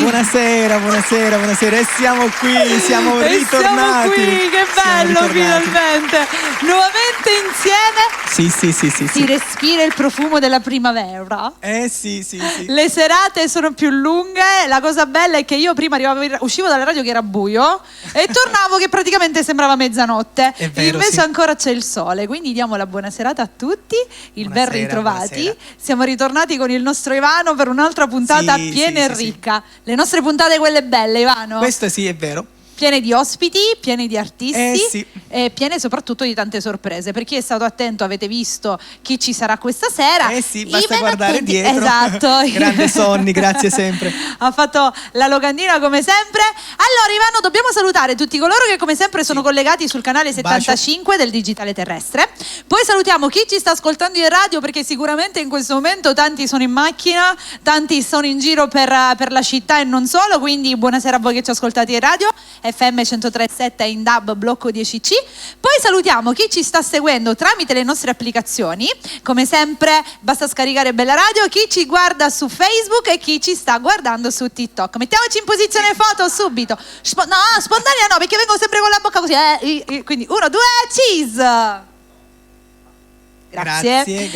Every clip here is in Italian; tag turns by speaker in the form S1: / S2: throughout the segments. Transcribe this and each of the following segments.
S1: Buonasera. E siamo qui, siamo ritornati.
S2: Siamo qui, che bello, finalmente. Nuovamente insieme.
S1: Sì.
S2: Si respira il profumo della primavera.
S1: Sì.
S2: Le serate sono più lunghe. La cosa bella è che io prima uscivo dalla radio che era buio e tornavo che praticamente sembrava mezzanotte.
S1: È vero,
S2: invece
S1: sì.
S2: ancora c'è il sole. Quindi diamo la buona serata a tutti. Ben ritrovati.
S1: Buonasera.
S2: Siamo ritornati con il nostro Ivano per un'altra puntata piena e ricca. Le nostre puntate quelle belle, Ivano.
S1: Questo sì, è vero.
S2: Piene di ospiti, piene di artisti
S1: sì.
S2: e piene soprattutto di tante sorprese. Per chi è stato attento avete visto chi ci sarà questa sera.
S1: Sì, basta guardare dietro.
S2: Esatto.
S1: Grande Sonny, grazie sempre.
S2: Ha fatto la locandina come sempre. Allora Ivano, dobbiamo salutare tutti coloro che come sempre sono collegati sul canale 75 del Digitale Terrestre. Poi salutiamo chi ci sta ascoltando in radio, perché sicuramente in questo momento tanti sono in macchina, tanti sono in giro per la città e non solo, quindi buonasera a voi che ci ascoltate in radio. FM 103.7 in DAB blocco 10C. Poi salutiamo chi ci sta seguendo tramite le nostre applicazioni, come sempre basta scaricare Bella Radio, chi ci guarda su Facebook e chi ci sta guardando su TikTok. Mettiamoci in posizione foto subito. Spontanea no, perché vengo sempre con la bocca così, quindi 1, 2, cheese. Grazie.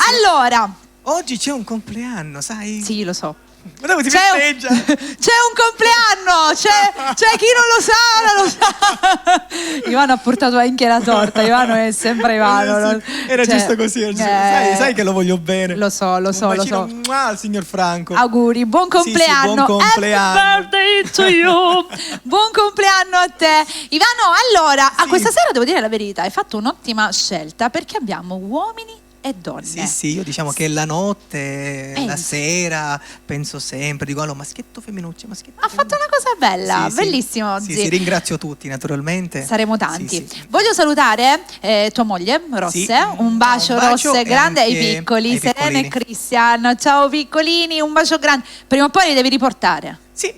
S2: Allora,
S1: oggi c'è un compleanno, sai?
S2: sì, lo so.
S1: Ma dove si festeggia?
S2: C'è un compleanno, c'è chi non lo sa. Ivano ha portato anche la torta. Ivano è sempre Ivano.
S1: Era giusto così. Sai che lo voglio bene.
S2: Lo so.
S1: Un bacino al signor Franco.
S2: Auguri, buon compleanno.
S1: Sì, buon compleanno.
S2: Happy birthday to you. Buon compleanno a te. Ivano, allora, a questa sera devo dire la verità, hai fatto un'ottima scelta perché abbiamo uomini e donne.
S1: Sì, io diciamo che la notte, la sera, penso sempre, dico allora maschietto femminuccio,
S2: Ha fatto una cosa bella, bellissimo oggi.
S1: Sì, ringrazio tutti naturalmente.
S2: Saremo tanti.
S1: Sì.
S2: Voglio salutare tua moglie, Rosse, un bacio Rosse grande ai piccoli, Serena e Cristian. Ciao piccolini, un bacio grande. Prima o poi li devi riportare.
S1: Sì.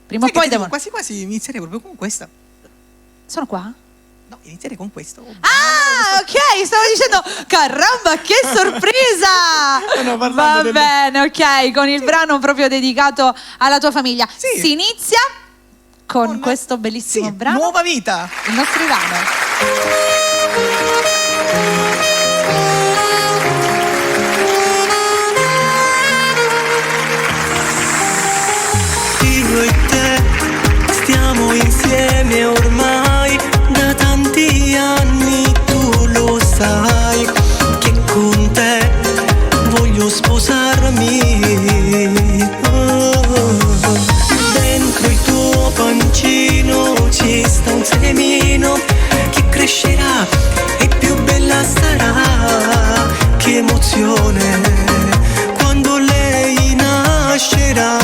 S2: Prima o poi devono...
S1: Quasi inizierei proprio con questa.
S2: Sono qua?
S1: No, inizierei con questo.
S2: Ok, stavo dicendo, caramba, che sorpresa! Va bene, ok, con il brano proprio dedicato alla tua famiglia.
S1: Sì.
S2: Si inizia con questo bellissimo brano.
S1: Nuova vita.
S2: Il nostro Ivano.
S3: Io e te stiamo insieme ormai da tanti anni, tu lo sai che con te voglio sposarmi. Dentro il tuo pancino ci sta un semino che crescerà e più bella sarà. Che emozione quando lei nascerà.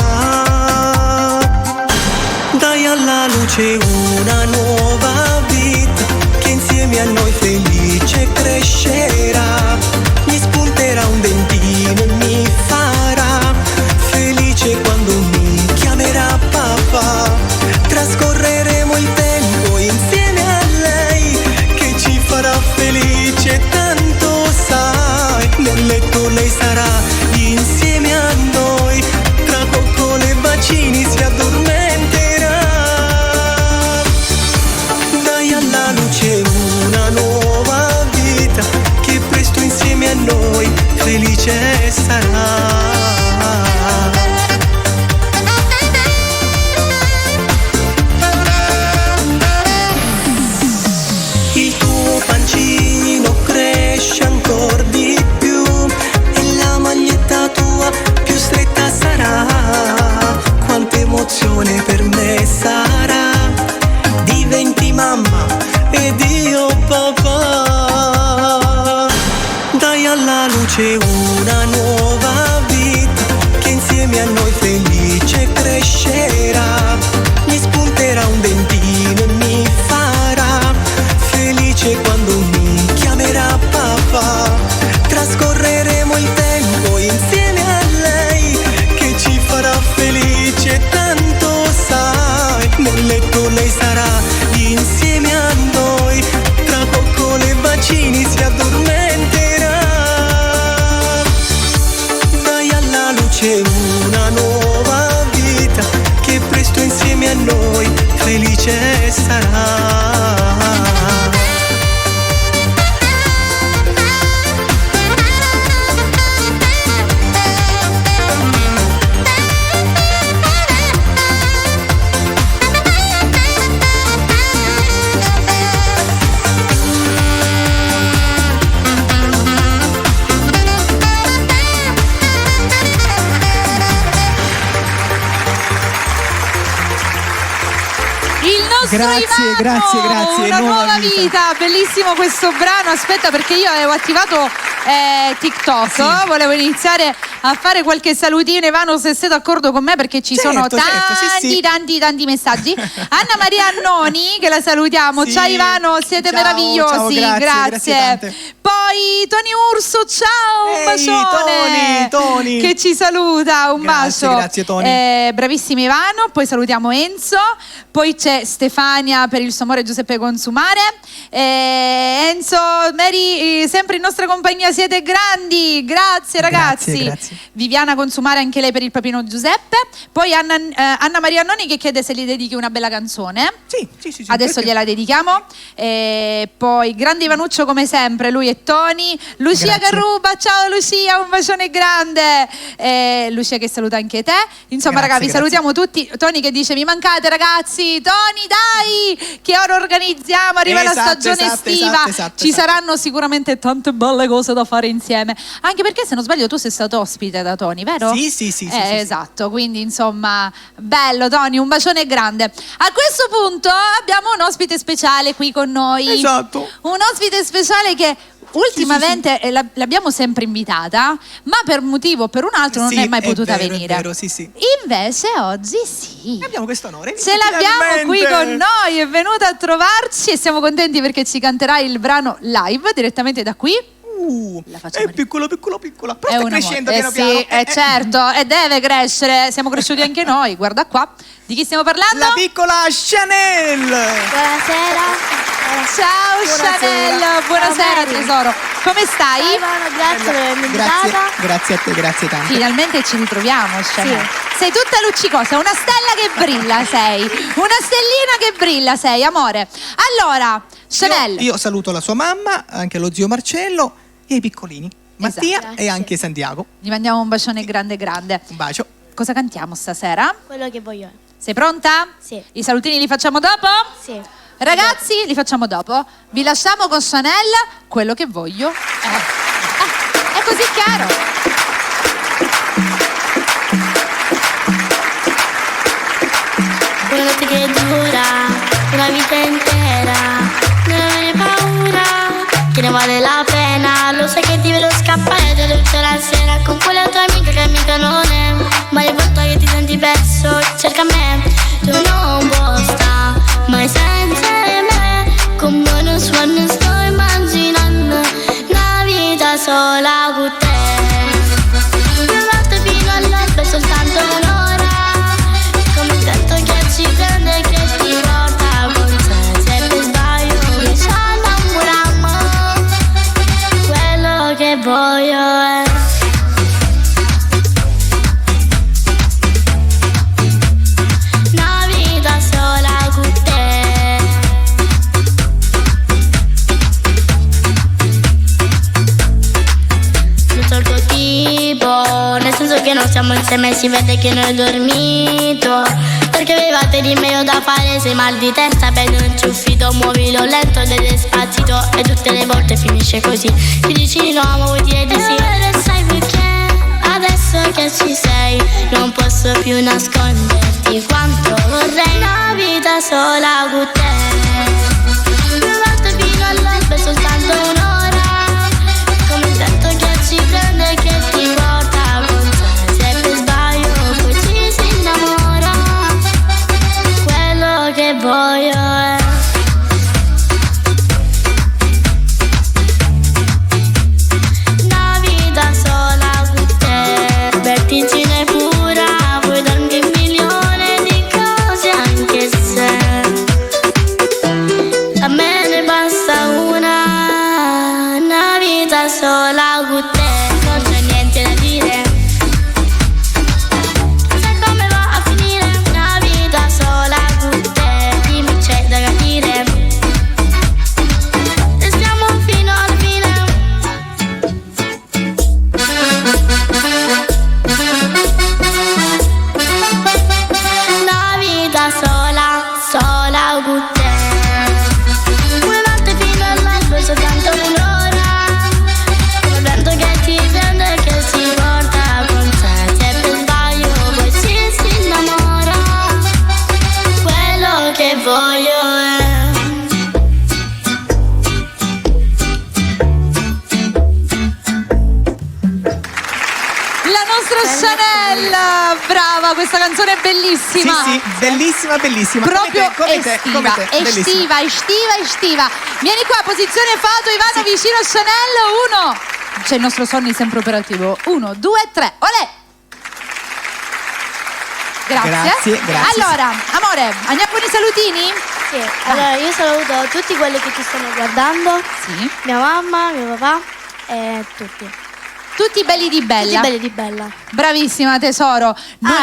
S3: Dai alla luce una nuova vita che insieme a noi felice crescerà. Mi spunterà un dentino e mi farà felice quando mi chiamerà papà. Trascorreremo il tempo insieme a lei che ci farà felice, tanto sai. Nel letto lei sarà insieme a noi, tra coccole e bacini si addormenterà. Dai alla luce una nuova vita che presto insieme a noi felice sarà. Il tuo pancino cresce ancora di più e la maglietta tua più stretta sarà. Quanta emozione per me sarà. Diventi mamma ed io papà. Dai alla luce una nuova vita che insieme a noi felice crescerà. Mi spunterà un dentino e mi farà felice quando mi chiamerà papà. Trascorreremo il tempo insieme a lei che ci farà felice, tanto sai. Nel letto lei sarà insieme a noi, tra coccole e bacini si addormenterà. Dai alla luce una nuova vita insieme a noi felice sarà.
S1: Grazie.
S2: Una nuova vita. Bellissimo questo brano. Aspetta, perché io avevo attivato TikTok.
S1: Sì.
S2: Volevo iniziare a fare qualche salutino. Ivano, se sei d'accordo con me, perché ci sono tanti messaggi. Anna Maria Annoni, che la salutiamo.
S1: Sì.
S2: Ciao Ivano, siete
S1: Ciao,
S2: meravigliosi.
S1: ciao, grazie tante.
S2: Poi Tony Urso, ciao, un bacione.
S1: Tony.
S2: Che ci saluta, un bacio.
S1: Grazie Tony.
S2: Bravissimo Ivano. Poi salutiamo Enzo. Poi c'è Stefania per il suo amore Giuseppe Consumare. Enzo, Mary, sempre in nostra compagnia, siete grandi. Grazie ragazzi.
S1: Grazie.
S2: Viviana Consumare, anche lei per il papino Giuseppe. Poi Anna Maria Annoni che chiede se gli dedichi una bella canzone.
S1: Sì.
S2: Adesso
S1: perché?
S2: gliela dedichiamo. Poi grande Ivanuccio come sempre, lui e Tony. Lucia
S1: Grazie.
S2: Carruba, ciao Lucia, un bacione grande. Lucia che saluta anche te. Insomma
S1: Grazie,
S2: ragazzi, vi salutiamo tutti. Tony che dice mi mancate ragazzi. Tony dai, che ora organizziamo, arriva la stagione estiva. Ci saranno sicuramente tante belle cose da fare insieme. Anche perché se non sbaglio tu sei stato ospite da Tony, vero?
S1: Sì.
S2: Esatto, quindi insomma bello Tony, un bacione grande. A questo punto abbiamo un ospite speciale qui con noi.
S1: Esatto.
S2: Un ospite speciale che ultimamente l'abbiamo sempre invitata, ma per un motivo o per un altro non è mai potuta venire.
S1: È vero, sì.
S2: Invece oggi sì.
S1: Abbiamo questo onore.
S2: Ce l'abbiamo qui con noi, è venuta a trovarci e siamo contenti perché ci canterà il brano live direttamente da qui. La facciamo
S1: È piccolo. Però
S2: è
S1: sta crescendo piano
S2: sì,
S1: piano.
S2: certo, e deve crescere. Siamo cresciuti anche noi, guarda qua. Di chi stiamo parlando?
S1: La piccola Chanel.
S4: Buonasera.
S2: Ciao Chanel, buonasera tesoro. Come stai?
S4: Ciao Ivano, grazie per avermi invitata.
S1: Grazie a te, grazie tanto.
S2: Finalmente ci ritroviamo, Chanel. Sei tutta luccicosa, una stella che brilla sei. Una stellina che brilla sei, amore. Allora, Chanel.
S1: Io saluto la sua mamma, anche lo zio Marcello e i piccolini. Mattia
S4: Esatto.
S1: e anche Santiago.
S2: Gli mandiamo un bacione grande.
S1: Un bacio.
S2: Cosa cantiamo stasera?
S4: Quello che voglio.
S2: Sei pronta?
S4: Sì.
S2: I salutini li facciamo dopo?
S4: Sì.
S2: Ragazzi, li facciamo dopo. Vi lasciamo con Chanel, quello che voglio. È così chiaro.
S4: Una notte che dura una vita intera, non avere paura, che ne vale la pena. Lo sai che ti vedo scappare da tutta la sera con quella tua amica che amica non è. Ma ogni volta che ti senti perso cerca me. Tu non puoi stare mai senza me. Come non suono sto immaginando una vita sola con te. Una notte fino all'alba è soltanto un'ora, come il vento che ci prende e che ti porta con sé. Se ti sbaglio mi ci innamoriamo, quello che voglio è una vita sola con te. Tutto il tuo tipo, nel senso che non siamo insieme, si vede che non hai dormito, perché avevate di meglio da fare. Sei mal di testa, prendi un ciuffito, muovilo lento ed despacito, e tutte le volte finisce così. Ti dici no, ma vuoi dire di sì. E sai perché? Adesso che ci sei non posso più nasconderti quanto vorrei una vita sola con te. Una volta fino all'alba è soltanto un'ora, come il vento che ci prende e che ti porta con sé. Se per sbaglio poi ci si innamora, quello che voglio è una vita sola con te. Vertigine pura, puoi darmi un milione di cose anche se a me ne basta una vita sola con te. Non c'è niente
S2: brava, questa canzone è bellissima.
S1: Sì, bellissima, bellissima.
S2: Proprio
S1: come te, bellissima.
S2: estiva. Vieni qua, posizione foto, Ivano vicino a Chanel. 1. C'è il nostro Sonny sempre operativo. 1, 2, 3. Olè! Grazie. Allora, amore, andiamo con i salutini?
S4: Sì, allora io saluto tutti quelli che ci stanno guardando.
S2: Sì.
S4: Mia mamma, mio papà e tutti.
S2: Tutti belli di Bella.
S4: Tutti belli di Bella.
S2: Bravissima tesoro.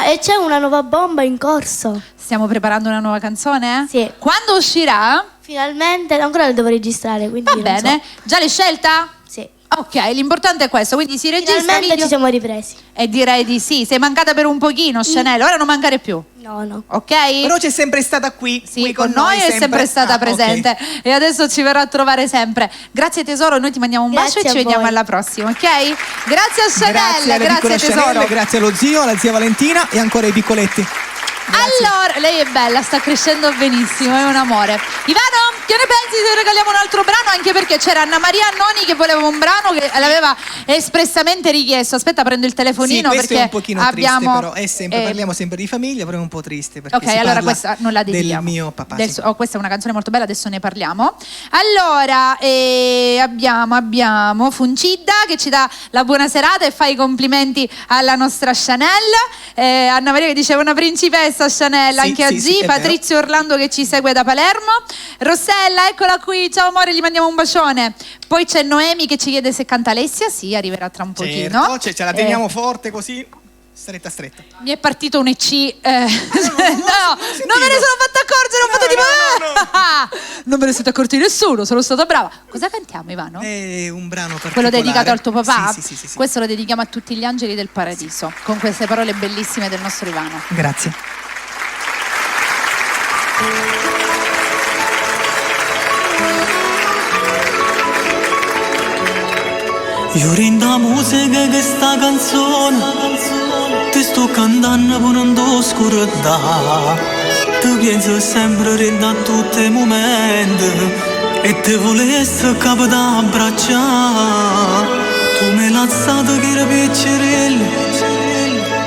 S4: E c'è una nuova bomba in corso.
S2: Stiamo preparando una nuova canzone?
S4: Sì.
S2: Quando uscirà?
S4: Finalmente, ancora la devo registrare, quindi
S2: Va
S4: non
S2: bene.
S4: so.
S2: Già l'hai scelta?
S4: Sì.
S2: Ok, l'importante è questo, quindi si registra
S4: Finalmente
S2: video.
S4: ci siamo ripresi.
S2: E direi di sì. Sei mancata per un pochino, Chanel. Ora non mancare più.
S4: No.
S2: Ok?
S1: Però c'è sempre stata qui.
S2: Sì,
S1: qui
S2: con noi è sempre stata presente.
S1: Ok.
S2: E adesso ci verrà a trovare sempre. Grazie tesoro, noi ti mandiamo un bacio
S4: Grazie
S2: e ci
S4: a
S2: vediamo
S4: voi.
S2: alla prossima, ok? Grazie a Chanel,
S1: Grazie alla piccola
S2: tesoro.
S1: Chanel, grazie allo zio, alla zia Valentina e ancora ai piccoletti.
S2: Allora, lei è bella, sta crescendo benissimo, è un amore. Ivano, che ne pensi se regaliamo un altro brano? Anche perché c'era Anna Maria Annoni che voleva un brano che l'aveva espressamente richiesto. Aspetta, prendo il telefonino
S1: Sì, questo
S2: perché
S1: è un pochino
S2: abbiamo
S1: triste, però è sempre, parliamo sempre di famiglia, però è un po' triste perché
S2: Ok,
S1: si
S2: allora
S1: parla
S2: questa non la dedichiamo.
S1: del mio papà.
S2: Adesso-
S1: sì.
S2: questa è una canzone molto bella, adesso ne parliamo. Allora, abbiamo Funcida che ci dà la buona serata e fa i complimenti alla nostra Chanel. Anna Maria che diceva una principessa Chanel,
S1: Sì,
S2: anche a
S1: sì,
S2: G.
S1: sì, è
S2: Patrizio Orlando che ci segue da Palermo. Rossella, eccola qui, ciao amore, gli mandiamo un bacione. Poi c'è Noemi che ci chiede se canta Alessia, sì, arriverà tra un pochino.
S1: Certo, ce la teniamo forte così, stretta.
S2: Mi è partito un EC. non me ne
S1: sentito.
S2: sono fatta accorgere, ho fatto tipo.
S1: no.
S2: Non me ne siete accorti nessuno, sono stata brava. Cosa cantiamo, Ivano?
S1: È un brano particolare.
S2: Quello dedicato al tuo papà?
S1: Sì.
S2: Questo lo dedichiamo a tutti gli angeli del paradiso, con queste parole bellissime del nostro Ivano.
S1: Grazie.
S3: Io rendo musica che sta canzone ti sto cantando pure in oscurità. Ti penso sempre rendo a tutti i momenti e ti volessi capo da abbracciare. Tu mi hai lazzato che era piccerello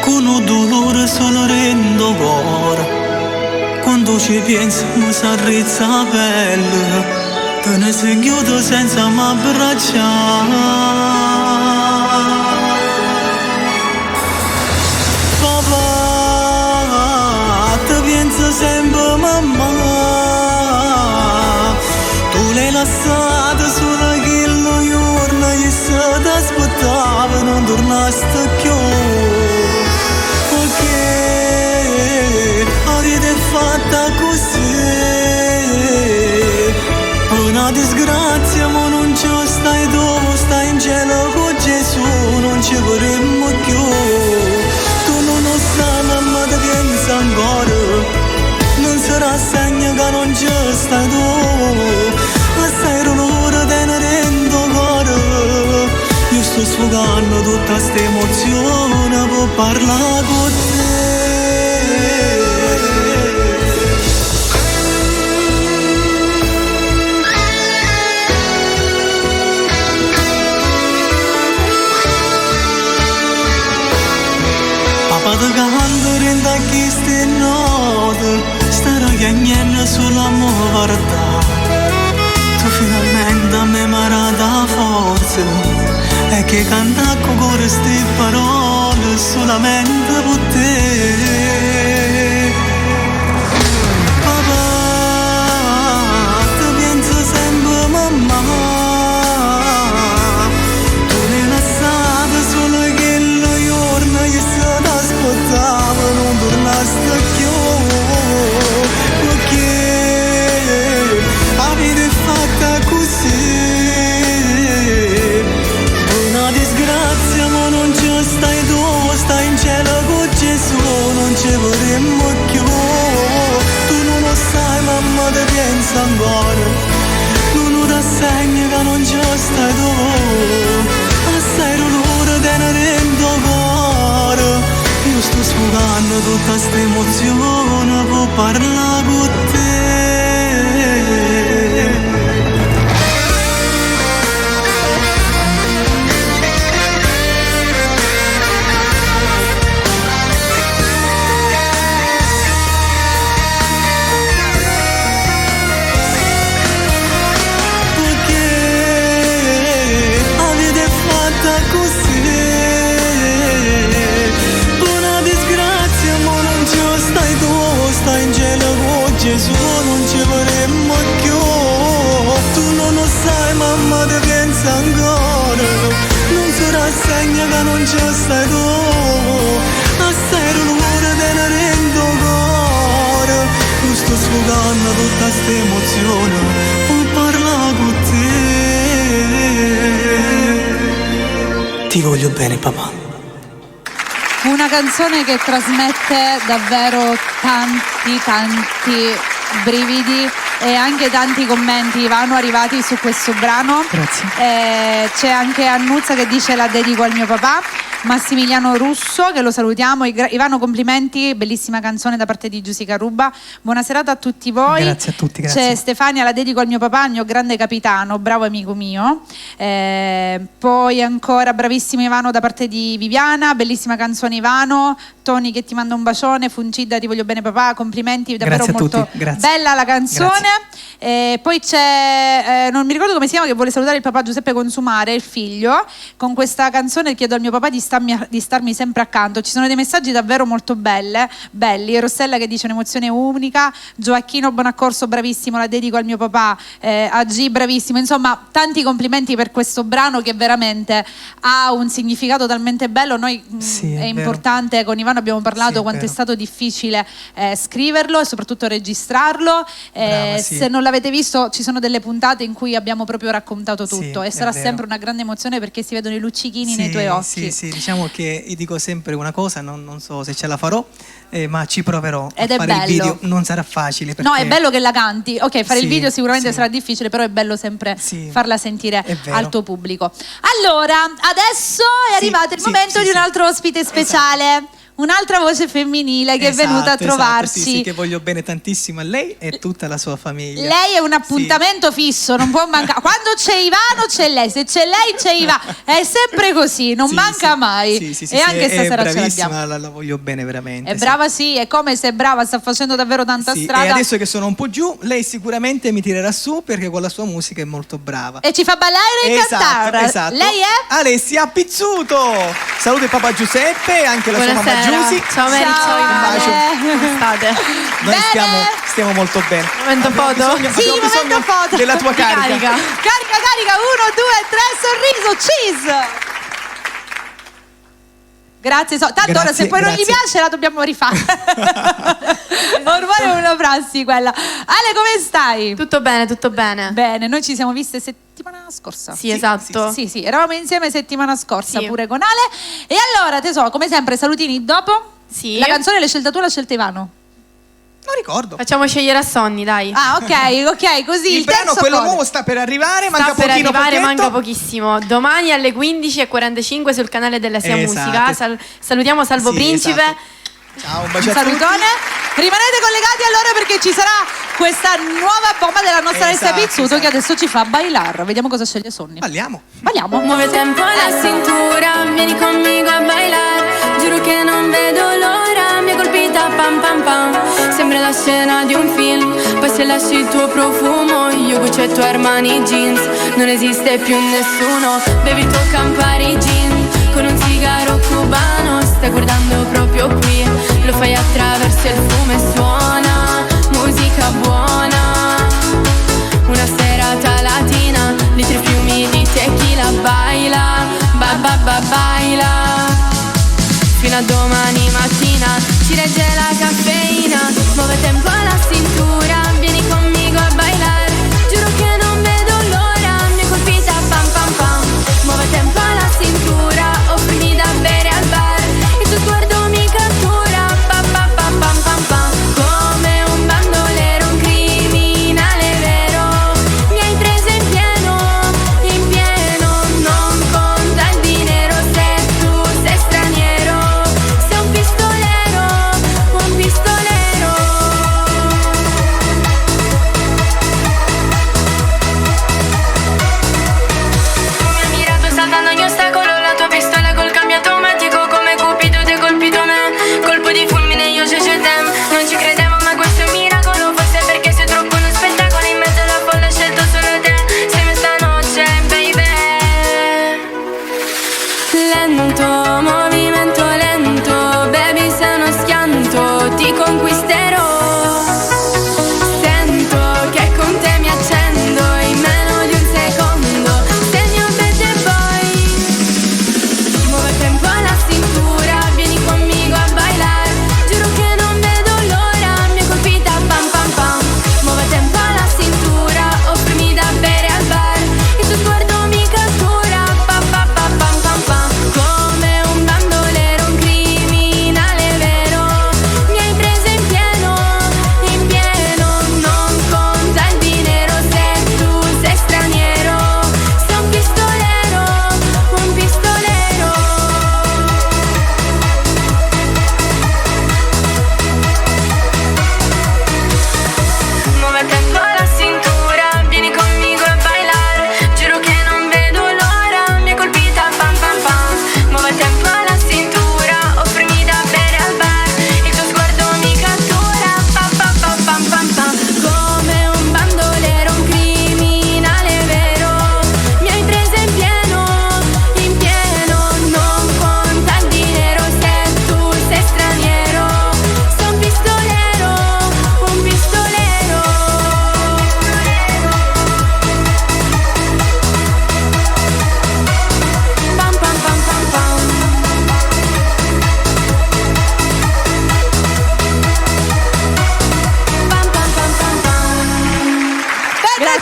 S3: con un dolore solo rendo cuore. Quando ci penso mi s'arrizza la pelle, te ne sei chiuso senza m'abbracciare. Papà, te penso sempre mamma, tu l'hai lasciata solo quello giorno che se t'aspettava non tornaste più. Perché avete fatta così? Una disgrazia ma non ci stai dove stai in cielo con Gesù, non ci vorremmo più. Tu non lo sai mamma ti pensa ancora, non sarà segno che non ci stai tu, ma stai l'ora te ne rendo cuore. Io sto sfogando tutta sta emozione per parlare con te. Papà canto renda chi ste note, sta ragagnando sull'amore verità. Tu finalmente a me marata forza, e che canta con cuore ste parole solamente per te. Papà, ti penso sempre mamma, tu l'hai lasciata solo quello giorno che se t'aspettava non tornaste più. Perché avete fatta così? Una disgrazia ma non ci stai tu, stai in cielo con Gesù, non ci vorremmo più. Tu non lo sai mamma ti pensa ancora, non ti segno che non ci stai tu, assai l'ora te ne rendo cuore. Io sto sfogando tutta sta emozione per parlare con te. su non ci vorremmo più. Tu non lo sai, mamma ti pensa ancora, non si rassegna che non c'è stai tu. Assai rumore te ne rendo cuore, tu sto sfogando tutta sta emozione, non parla con te. Ti voglio bene, papà.
S2: Una canzone che trasmette davvero tanti brividi e anche tanti commenti vanno arrivati su questo brano.
S1: Grazie.
S2: C'è anche Annuzza che dice la dedico al mio papà. Massimiliano Russo, che lo salutiamo. Ivano, complimenti, bellissima canzone da parte di Giuseppe Caruba. Buona serata a tutti voi.
S1: Grazie a tutti, grazie.
S2: C'è Stefania, la dedico al mio papà, il mio grande capitano, bravo amico mio. Poi ancora bravissimo Ivano da parte di Viviana, bellissima canzone Ivano. Tony che ti manda un bacione. Funcida, ti voglio bene papà, complimenti, davvero
S1: Grazie a
S2: molto
S1: tutti, grazie.
S2: bella la canzone. Poi c'è, non mi ricordo come si chiama, che vuole salutare il papà Giuseppe Consumare, il figlio, con questa canzone chiedo al mio papà di starmi sempre accanto. Ci sono dei messaggi davvero molto belli. Rossella che dice un'emozione unica. Gioacchino Bonaccorso, bravissimo, la dedico al mio papà. AG, bravissimo. Insomma, tanti complimenti per questo brano che veramente ha un significato talmente bello. Noi è importante, con Ivano abbiamo parlato quanto è stato difficile scriverlo e soprattutto registrarlo.
S1: Brava,
S2: Se non l'avete visto, ci sono delle puntate in cui abbiamo proprio raccontato tutto, e sarà
S1: vero.
S2: sempre una grande emozione perché si vedono i luccichini nei tuoi occhi.
S1: Sì, diciamo che io dico sempre una cosa, non so se ce la farò, ma ci proverò
S2: Ed
S1: a
S2: è
S1: fare il
S2: bello.
S1: video. Non sarà facile perché...
S2: No, è bello che la canti. Ok, fare il
S1: Sì,
S2: video sicuramente
S1: sì.
S2: sarà difficile, però è bello sempre
S1: Sì,
S2: farla sentire
S1: è vero.
S2: al tuo pubblico. Allora, adesso è arrivato il momento di un altro ospite speciale. Un'altra voce femminile che è venuta a trovarci.
S1: Sì, che voglio bene tantissimo a lei e tutta la sua famiglia.
S2: Lei è un appuntamento fisso, non può mancare. Quando c'è Ivano c'è lei, se c'è lei c'è Ivano. È sempre così, non manca mai. E anche stasera ce l'abbiamo.
S1: Bravissima, la voglio bene veramente.
S2: È brava, sì, è come se è brava, sta facendo davvero tanta
S1: Sì,
S2: strada.
S1: e adesso che sono un po' giù, lei sicuramente mi tirerà su perché con la sua musica è molto brava.
S2: E ci fa ballare e cantare.
S1: Esatto.
S2: Lei è?
S1: Alessia Pizzuto. Saluto il papà Giuseppe e anche la sua mamma Giusy.
S5: Ciao Mary, ciao
S1: Un bacio.
S5: come state?
S1: Noi
S2: Bene.
S1: stiamo molto bene.
S5: Momento
S1: Abbiamo
S5: foto?
S1: bisogno-
S2: Sì,
S1: abbiamo
S2: momento
S1: bisogno
S2: foto.
S1: della tua carica.
S5: Carica.
S2: Carica, 1, 2, 3, sorriso, cheese. Grazie, tanto ora
S1: Grazie,
S2: se poi non gli
S1: grazie.
S2: piace la dobbiamo rifare. Ormai è una prassi quella. Ale, come stai?
S5: Tutto bene, tutto bene.
S2: Bene, noi ci siamo viste settimana scorsa.
S5: Sì, esatto.
S2: Sì, eravamo insieme settimana scorsa
S5: Sì.
S2: pure con Ale. E allora, tesoro, come sempre, salutini dopo.
S5: Sì.
S2: La canzone l'hai scelta tu, l'ha scelta Ivano?
S1: Non ricordo.
S5: Facciamo scegliere a Sonny, dai.
S2: Ah, ok, così
S1: Il brano,
S2: terzo
S1: quello
S2: coro.
S1: nuovo, sta per arrivare,
S5: Sta
S1: manca
S5: per
S1: pochino,
S5: arrivare,
S1: pochetto.
S5: manca pochissimo. Domani alle 15:45 sul canale della Sia
S1: Esatto.
S5: Musica. Salutiamo Salvo
S1: Sì,
S5: Principe.
S1: esatto. Ciao, un
S2: Un
S1: bacio a tutti.
S2: salutone. Rimanete collegati allora perché ci sarà questa nuova bomba della nostra Alessia
S1: Esatto,
S2: Pizzuto
S1: esatto.
S2: che adesso ci fa bailar. Vediamo cosa sceglie Sonny.
S1: Balliamo.
S2: Balliamo.
S6: Muove tempo la cintura, vieni conmigo a bailar. Giuro che non vedo l'ora, mi ha colpita pam pam pam. Sembra la scena di un film, poi se lasci il tuo profumo, io Gucci e tu Armani jeans, non esiste più nessuno. Bevi il tuo Campari gin, con un sigaro cubano, stai guardando proprio qui, lo fai attraverso il fumo e suona musica buona. Una serata latina, litri fiumi di tequila, baila, baila. Fino a domani mattina, ci regge la caffeina, muove tempo alla cintura, vieni conmigo a bailar. Giuro che non vedo l'ora, mi ha colpita pam pam pam. Muove tempo alla cintura, offrimi da bere al bar, il tuo sguardo mi cattura, pam pam pam pam pam pam. Come un bandolero, un criminale vero, mi hai preso in pieno, non conta il dinero se tu sei straniero, sei un pistolero,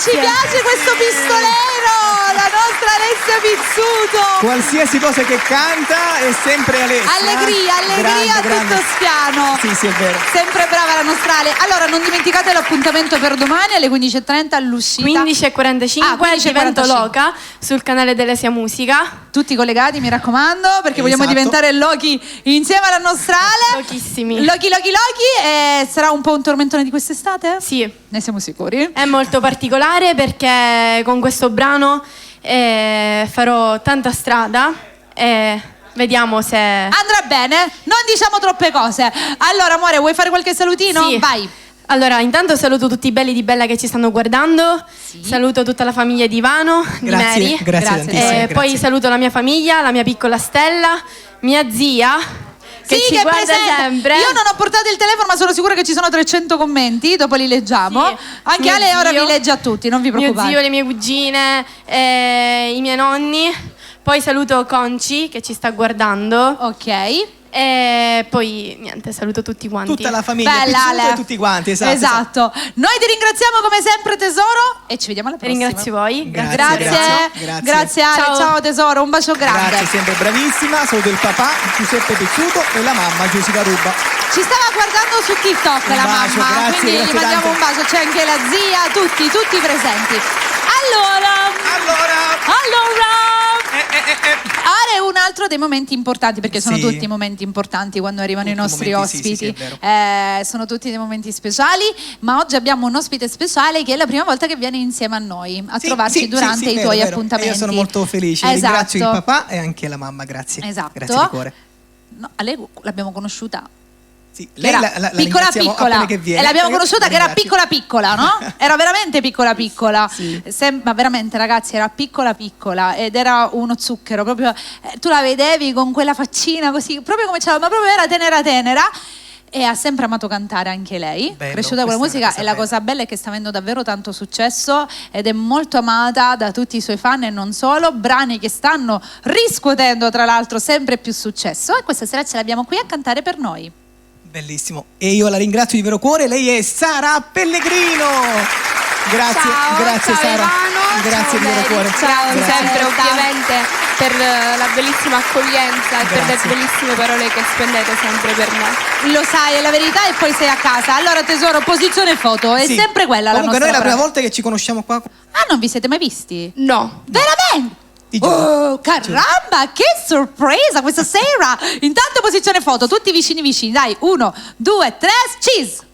S2: ci piace questo pistolero, la nostra Alessia Pizzuto.
S1: Qualsiasi cosa che canta è sempre Alessia.
S2: Allegria a tutto spiano.
S1: Sì, è vero.
S2: Sempre brava la nostra Ale. Allora, non dimenticate l'appuntamento per domani alle 15:30 all'uscita.
S5: 15:45 Divento Loca sul canale dell'Esia Musica.
S2: Tutti collegati, mi raccomando, perché vogliamo diventare Loki insieme alla nostra Ale.
S5: Lochissimi.
S2: Loki. E sarà un po' un tormentone di quest'estate?
S5: Sì.
S2: Ne siamo sicuri?
S5: È molto particolare perché con questo brano farò tanta strada e vediamo se
S2: andrà bene. Non diciamo troppe cose. Allora, amore, vuoi fare qualche salutino?
S5: Sì.
S2: Vai.
S5: Allora, intanto saluto tutti i belli di Bella che ci stanno guardando. Sì. Saluto tutta la famiglia di Ivano, di Mary.
S1: Grazie tantissimo.
S5: Poi saluto la mia famiglia, la mia piccola Stella, mia zia che ci guarda sempre.
S2: Io non ho portato il telefono, ma sono sicura che ci sono 300 commenti, dopo li leggiamo. Sì. Anche Ale ora vi legge a tutti, non vi preoccupate.
S5: Mio zio, le mie cugine, i miei nonni. Poi saluto Conci che ci sta guardando.
S2: Ok.
S5: E poi niente, saluto tutti quanti.
S1: Tutta la famiglia Pizzuto e tutti quanti, esatto.
S2: Noi ti ringraziamo come sempre tesoro e ci vediamo alla prossima.
S5: Ringrazio voi.
S2: Grazie Ale, ciao tesoro, un bacio grande.
S1: Grazie, sempre bravissima. Saluto il papà Giuseppe Pizzuto e la mamma Giuseppe Ruba.
S2: Ci stava guardando su TikTok la mamma, quindi gli mandiamo un bacio, c'è anche la zia, tutti presenti. Allora è un altro dei momenti importanti, perché sono tutti momenti importanti quando arrivano i nostri ospiti.
S1: Sì, è vero.
S2: Sono tutti dei momenti speciali, ma oggi abbiamo un ospite speciale che è la prima volta che viene insieme a noi a trovarci durante i tuoi appuntamenti.
S1: Io sono molto felice, ringrazio il papà e anche la mamma, grazie.
S2: Esatto.
S1: Grazie di cuore.
S2: No, a lei l'abbiamo conosciuta.
S1: Sì, lei la
S2: piccola
S1: che viene.
S2: E l'abbiamo conosciuta che era piccola, no? Era veramente piccola.
S1: Sì.
S2: Ma veramente, ragazzi, era piccola ed era uno zucchero, proprio tu la vedevi con quella faccina così, proprio come c'era, ma proprio era tenera. E ha sempre amato cantare anche lei, cresciuta con la musica, e la cosa bella è che sta avendo davvero tanto successo ed è molto amata da tutti i suoi fan e non solo, brani che stanno riscuotendo tra l'altro sempre più successo, e questa sera ce l'abbiamo qui a cantare per noi.
S1: Bellissimo, e io la ringrazio di vero cuore. Lei è Sara Pellegrino. Grazie
S7: ciao
S1: Sara.
S7: Ivano,
S1: Grazie di vero cuore.
S7: Ciao sempre ovviamente per la bellissima accoglienza e per le bellissime parole che spendete sempre per me.
S2: Lo sai, è la verità, e poi sei a casa. Allora tesoro, posizione foto, è sempre quella la nostra.
S1: Comunque noi è la prima volta che ci conosciamo qua.
S2: Ah, non vi siete mai visti?
S7: No.
S2: Veramente? Oh, caramba, che sorpresa questa sera! Intanto posizione foto, tutti vicini, dai, 1, 2, 3, cheese!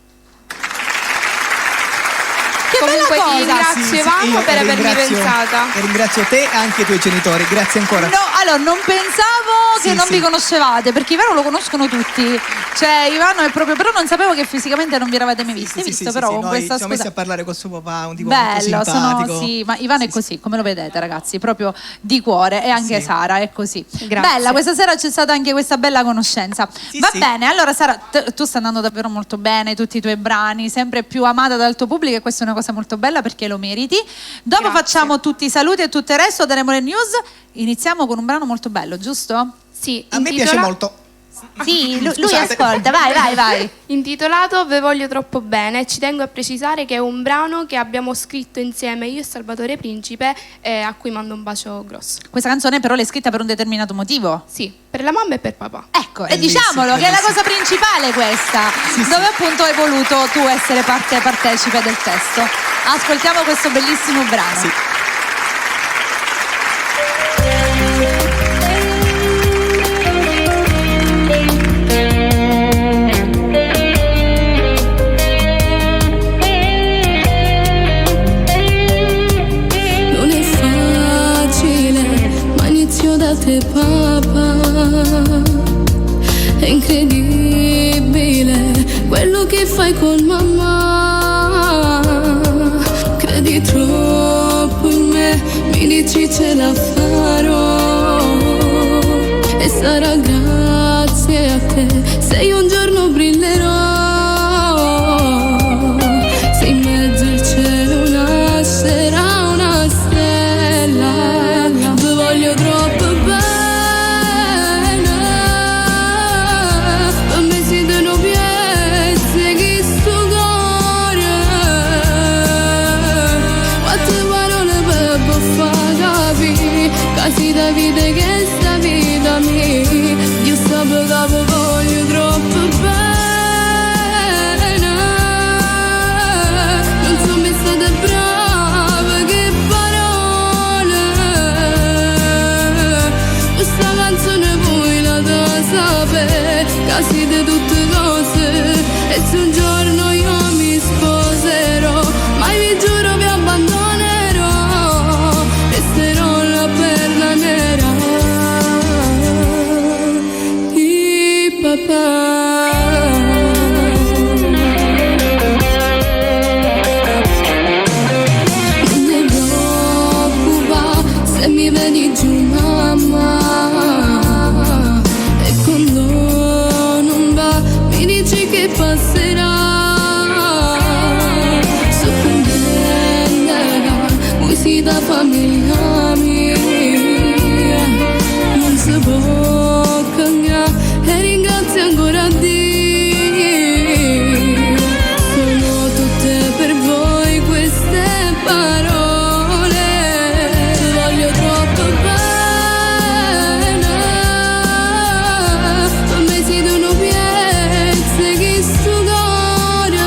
S2: Che
S7: Comunque
S2: bella cosa!
S7: ti ringrazio Ivano per avermi pensata.
S1: E ringrazio te e anche i tuoi genitori, grazie ancora.
S2: No, allora non pensavo che non vi conoscevate, perché Ivano lo conoscono tutti. Cioè Ivano è proprio, però non sapevo che fisicamente non vi eravate mai visti. Però con questa
S1: siamo messi a parlare con suo papà, un tipo
S2: bello,
S1: molto simpatico.
S2: ma Ivano è così, come lo vedete ragazzi, proprio di cuore, e anche Sara è così.
S7: Grazie.
S2: Bella, questa sera c'è stata anche questa bella conoscenza. Va bene, allora Sara, tu stai andando davvero molto bene, tutti i tuoi brani, sempre più amata dal tuo pubblico, e questa è una cosa molto bella perché lo meriti. Dopo facciamo tutti i saluti e tutto il resto, daremo le news. Iniziamo con un brano molto bello, giusto?
S7: Sì,
S1: A me piace molto.
S2: Sì, lui ascolta, vai.
S7: Intitolato Ve voglio troppo bene. Ci tengo a precisare che è un brano che abbiamo scritto insieme io e Salvatore Principe, a cui mando un bacio grosso.
S2: Questa canzone però l'hai scritta per un determinato motivo.
S7: Sì, per la mamma e per papà.
S2: Ecco, e diciamolo che è la cosa principale questa, dove appunto hai voluto tu essere partecipe del testo. Ascoltiamo questo bellissimo brano.
S1: Sì.
S6: Te papà, è incredibile quello che fai con mamma, credi troppo in me, mi dici ce la farò, e sarà grazie a te se io un giorno brillerò, se in mezzo al cielo nascerà una stella, ti voglio troppo bene. What passerà. So contenta, voi siete famiglia mia, non si può cambiare e ringrazio ancora Dio. Sono tutte per voi queste parole, ti voglio troppo bene, a me si danno piezze che sto cuore,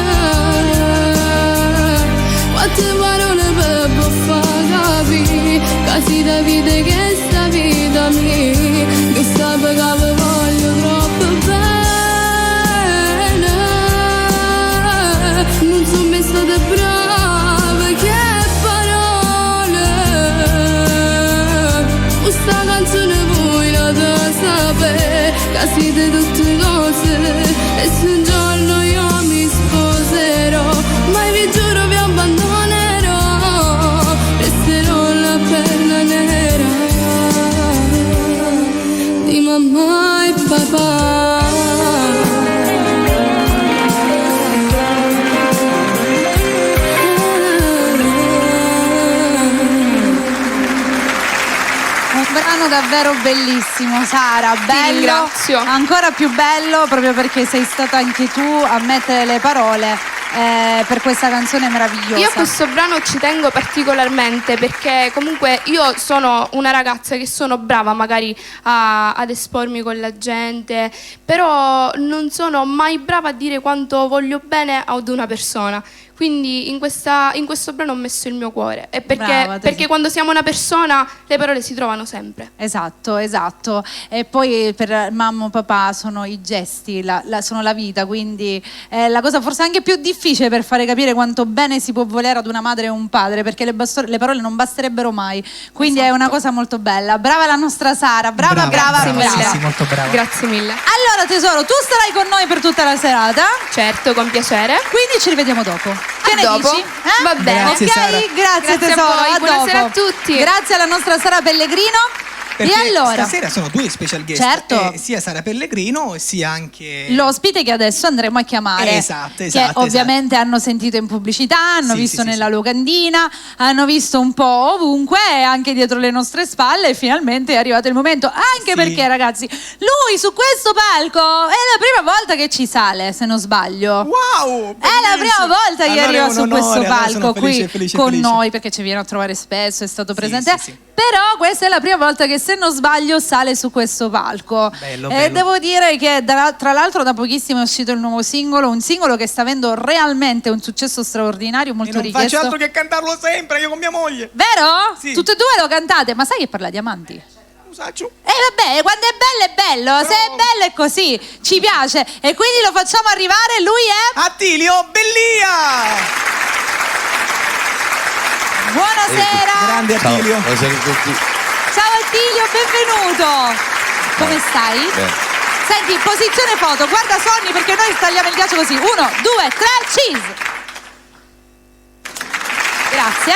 S6: quante parole per far capire che si da vita che sta vita mia, che sta pagando voglio troppo bene, non sono mai stata brava che parole, questa canzone voi la da sapere, che siete tutte cose, e se un giorno io mi sposerò, mai vi giuro vi abbandonerò, resterò la perla nera di mamma e papà.
S2: Un brano davvero bellissimo, Sara, bello,
S7: ringrazio.
S2: ancora più bello proprio perché sei stata anche tu a mettere le parole per questa canzone meravigliosa.
S7: Io a questo brano ci tengo particolarmente perché comunque io sono una ragazza che sono brava magari ad espormi con la gente, però non sono mai brava a dire quanto voglio bene ad una persona. Quindi in questo brano ho messo il mio cuore. E perché quando siamo una persona le parole si trovano sempre.
S2: Esatto. E poi per mamma o papà sono i gesti, sono la vita, quindi è la cosa forse anche più difficile per fare capire quanto bene si può volere ad una madre o un padre, perché le parole non basterebbero mai. Quindi è una cosa molto bella. Brava la nostra Sara, brava.
S1: Sì, molto brava.
S7: Grazie mille.
S2: Allora tesoro, tu starai con noi per tutta la serata,
S7: Certo, con piacere.
S2: quindi ci rivediamo dopo. Che ne
S7: dopo?
S2: dici?
S7: Va bene.
S1: Grazie,
S2: ok,
S1: Sara.
S2: grazie tesoro.
S7: a voi,
S2: a
S7: buonasera
S2: dopo.
S7: a tutti.
S2: Grazie alla nostra Sara Pellegrino.
S1: Perché
S2: e allora,
S1: stasera sono due special guest,
S2: Certo.
S1: Sia Sara Pellegrino sia anche
S2: l'ospite che adesso andremo a chiamare,
S1: Esatto,
S2: che ovviamente hanno sentito in pubblicità, hanno
S1: Sì,
S2: visto
S1: sì,
S2: nella
S1: sì.
S2: locandina, hanno visto un po' ovunque, anche dietro le nostre spalle, e finalmente è arrivato il momento, anche
S1: Sì.
S2: perché ragazzi, lui su questo palco è la prima volta che ci sale, se non sbaglio.
S1: Wow!
S2: È la prima volta che
S1: Allora
S2: arriva
S1: è un
S2: su
S1: onore,
S2: questo
S1: allora
S2: palco
S1: sono felice,
S2: qui
S1: felice,
S2: con
S1: felice.
S2: noi, perché ci viene a trovare spesso, è stato presente.
S1: Sì, sì.
S2: Però questa è la prima volta che, se non sbaglio, sale su questo palco.
S1: Bello,
S2: E
S1: bello.
S2: devo dire che tra l'altro da pochissimo è uscito il nuovo singolo, un singolo che sta avendo realmente un successo straordinario,
S1: E
S2: molto
S1: non
S2: richiesto.
S1: faccio altro che cantarlo sempre, io con mia moglie.
S2: Vero?
S1: Sì.
S2: Tutte e due lo cantate, ma sai che parla di amanti?
S1: Usaccio.
S2: Vabbè, quando è bello, se è bello è così, ci piace. E quindi lo facciamo arrivare, lui è...
S1: Attilio Bellia!
S2: Buonasera!
S1: Grande Attilio.
S8: Buonasera a tutti.
S2: Ciao Attilio, benvenuto! Come stai?
S8: Bene.
S2: Senti, posizione foto, guarda Sonny perché noi tagliamo il ghiaccio così. 1, 2, 3, cheese! Grazie.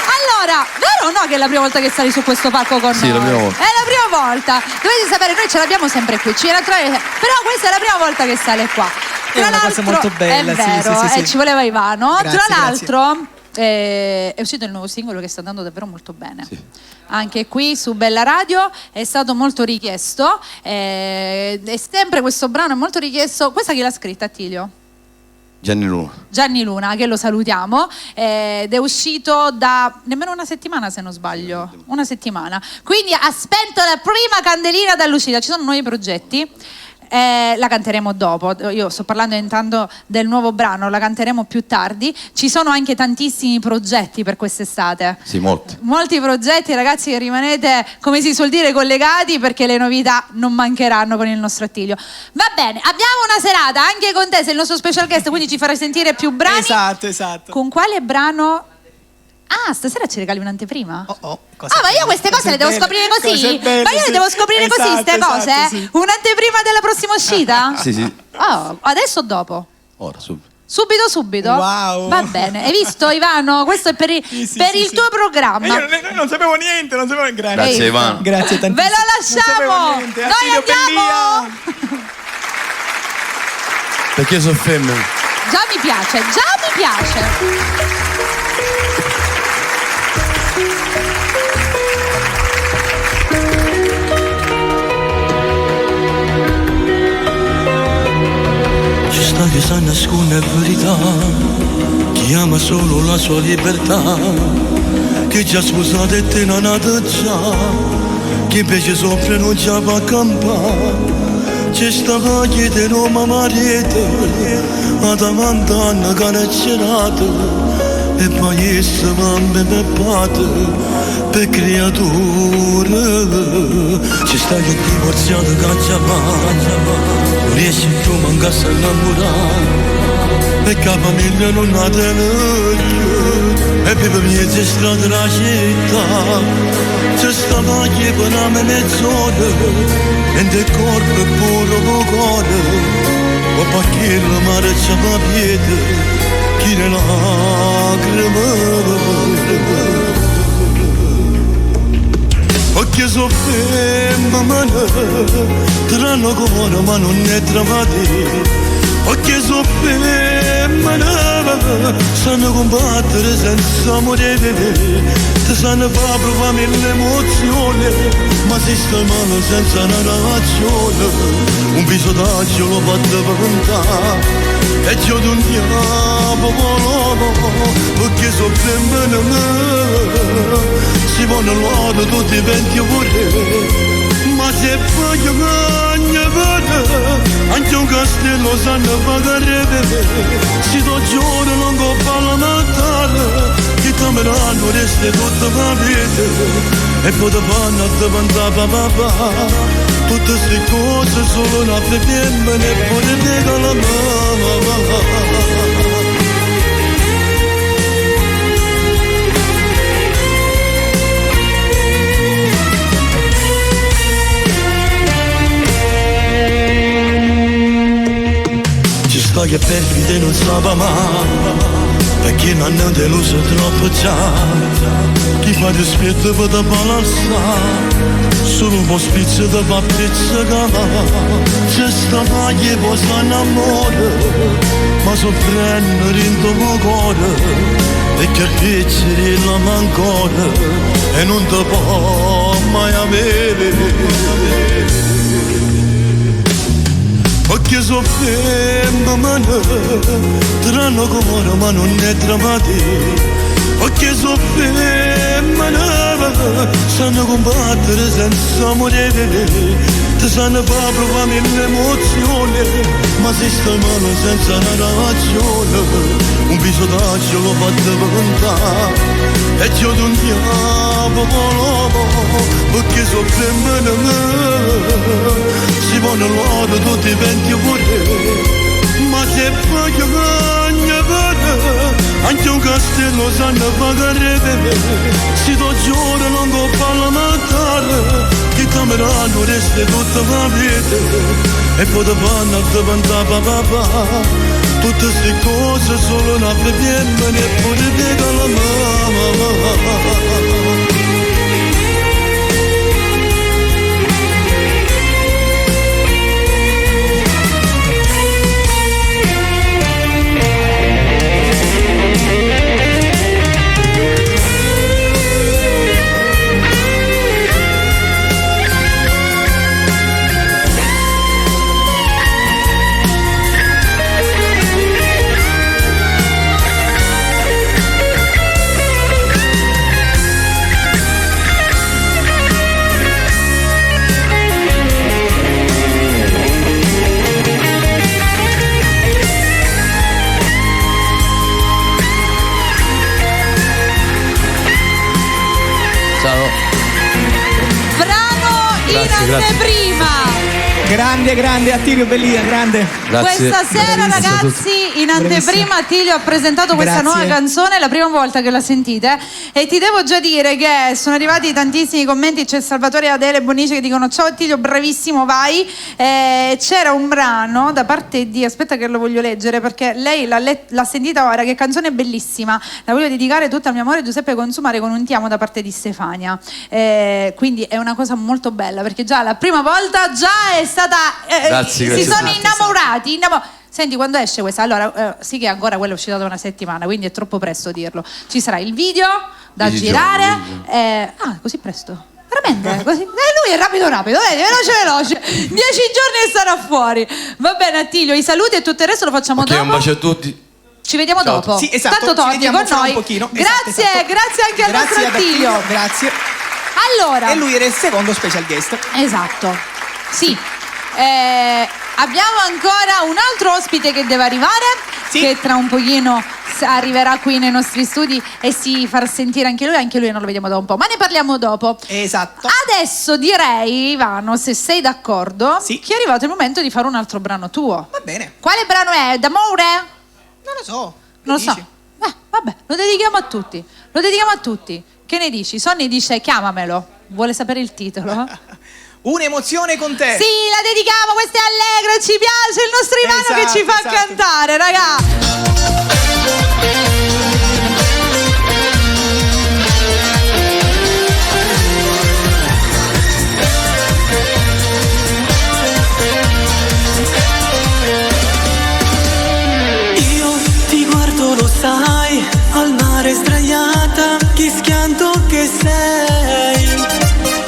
S2: Allora, vero o no che è la prima volta che sali su questo palco con noi?
S8: Sì, la prima volta.
S2: È la prima volta. Dovete sapere, noi ce l'abbiamo sempre qui, però questa è la prima volta che sale qua.
S1: È una cosa molto bella,
S2: è
S1: sì,
S2: vero,
S1: sì.
S2: ci voleva Ivano.
S1: Grazie,
S2: Tra
S1: grazie.
S2: l'altro è uscito il nuovo singolo che sta andando davvero molto bene.
S8: Sì.
S2: Anche qui su Bella Radio è stato molto richiesto, è sempre questo brano è molto richiesto. Questa chi l'ha scritta, Attilio?
S8: Gianni Luna.
S2: Gianni Luna, che lo salutiamo, ed è uscito da nemmeno una settimana, se non sbaglio, una settimana, quindi ha spento la prima candelina dall'uscita. Ci sono nuovi progetti, la canteremo dopo. Io sto parlando intanto del nuovo brano, la canteremo più tardi. Ci sono anche tantissimi progetti per quest'estate.
S8: Sì,
S2: Molti progetti, ragazzi, che rimanete, come si suol dire, collegati, perché le novità non mancheranno con il nostro Attilio. Va bene, abbiamo una serata anche con te, sei il nostro special guest, quindi ci farai sentire più brani.
S1: Esatto.
S2: Con quale brano? Ah, stasera ci regali un'anteprima?
S1: Cosa
S2: ma io queste cose le devo scoprire così? Ma io le devo scoprire così, queste cose?
S1: Sì.
S2: Un'anteprima della prossima uscita?
S8: Sì.
S2: Oh, adesso o dopo?
S8: Ora, subito.
S2: Subito?
S1: Wow.
S2: Va bene. Hai visto, Ivano? Questo è per il tuo programma.
S1: Io non sapevo niente, Grazie.
S8: Grazie, Ivano.
S1: Grazie tantissimo.
S2: Ve lo lasciamo.
S1: Non sapevo niente.
S2: Noi
S1: Attilio
S2: andiamo.
S1: Bellia.
S8: Perché sono femmine.
S2: Già mi piace.
S3: Ci sta chi sa nascondere verità, chi ama solo la sua libertà, chi già sposato e te non ha già, chi invece soffre non ci va campare. Ci stava chiede Roma marete, ad amantana carcerata, e poi stavamo per pate, per creature. Ci sta che divorziato cacciava, non riesci più manca a innamorare, e che la famiglia non ha tenuto, e per mezzo strada la città. Ci stava che per me mezz'ora, e del corpo puro cuore, o perché la mare ci va piede, chi ne lacrime. O che soffre mano, tranno cuore ma non ne trovate. O che soffre mano, sanno combattere senza morire. Ti sanno fare provare mille emozioni, ma si sta male senza una ragione. Un pisotaggio lo fa diventare, e c'è un diavolo, perché soffre mano, si vanno l'oro tutti i venti pure. Ma se voglio cagnare, anche un castello sanno pagare. Si do giorno non go parlamentare, chi cameranno resta tutta la vita, e poi da panna diventa papà. Tutte queste cose solo una femmina, e poi ne nega la mamma. Che perfide non stava mai, perché non hanno deluso troppo già. Chi fa dispetto per da balanzare, solo un po' spizzo da fa pizzicare. C'è sta maglia poi si innamora, ma soffrendo in tuo cuore, e che piccere la mancora, e non ti può mai avere. O che soffre mano, tranno cuore ma non ne trovate. O che soffre mano, sanno combattere senza morire. Ti sanno fare provare mille emozioni, ma si sta male senza una ragione. Un pisotaggio lo fa diventare, e c'è un diavolo, perché soffre mano, si vanno l'oro tutti i venti pure. Ma se voglio cagnare, anche un castello sanno pagare. Si do giorno non go parlamentare, chi cameranno resta tutta la vita, e poi da panna diventa papà. Tutte queste cose solo una femmina, e poi ne nega la mamma.
S2: Anteprima.
S1: Grande Attilio Bellina, grande.
S8: Grazie.
S2: Questa sera ragazzi in anteprima Attilio ha presentato questa nuova canzone, è la prima volta che la sentite, e ti devo già dire che sono arrivati tantissimi commenti. C'è Salvatore e Adele Bonici che dicono ciao Attilio, bravissimo, vai. C'era un brano da parte di, aspetta che lo voglio leggere perché lei l'ha sentita ora, che canzone bellissima, la voglio dedicare tutta al mio amore Giuseppe Consumare con un ti amo da parte di Stefania. Quindi è una cosa molto bella perché già la prima volta già è stata
S8: Grazie,
S2: si sono innamorati. Senti, quando esce questa? Allora, sì che ancora quella è uscita da una settimana, quindi è troppo presto dirlo. Ci sarà il video da
S8: 10
S2: girare.
S8: giorni.
S2: Così presto? Veramente? Così? Lui è rapido, vedi, veloce. 10 giorni e sarà fuori. Va bene, Attilio, i saluti e tutto il resto lo facciamo dopo.
S8: Un bacio a tutti.
S2: Ci vediamo
S8: Ciao.
S2: dopo.
S1: Sì, esatto,
S2: Tanto
S1: ci
S2: Totti
S1: vediamo
S2: con
S1: fra un
S2: noi.
S1: pochino.
S2: Grazie,
S1: Esatto.
S2: grazie anche al nostro
S1: ad
S2: Attilio.
S1: Grazie.
S2: Allora.
S1: E lui era il secondo special guest.
S2: Esatto. Sì. Abbiamo ancora un altro ospite che deve arrivare,
S1: Sì.
S2: che tra un pochino arriverà qui nei nostri studi e si farà sentire anche lui non lo vediamo da un po', ma ne parliamo dopo.
S1: Esatto.
S2: Adesso direi, Ivano, se sei d'accordo,
S1: Sì.
S2: che è arrivato il momento di fare un altro brano tuo.
S1: Va bene.
S2: Quale brano è? D'amore?
S1: Non lo so.
S2: Non lo so.
S1: Dici?
S2: Vabbè, lo dedichiamo a tutti. Che ne dici? Sonny dice chiamamelo. Vuole sapere il titolo?
S1: Un'emozione con te.
S2: Sì, la dedichiamo, questo è allegro, ci piace il nostro Ivano che ci fa
S1: Esatto.
S2: cantare, raga.
S3: Io ti guardo, lo sai, al mare sdraiata, che schianto che sei.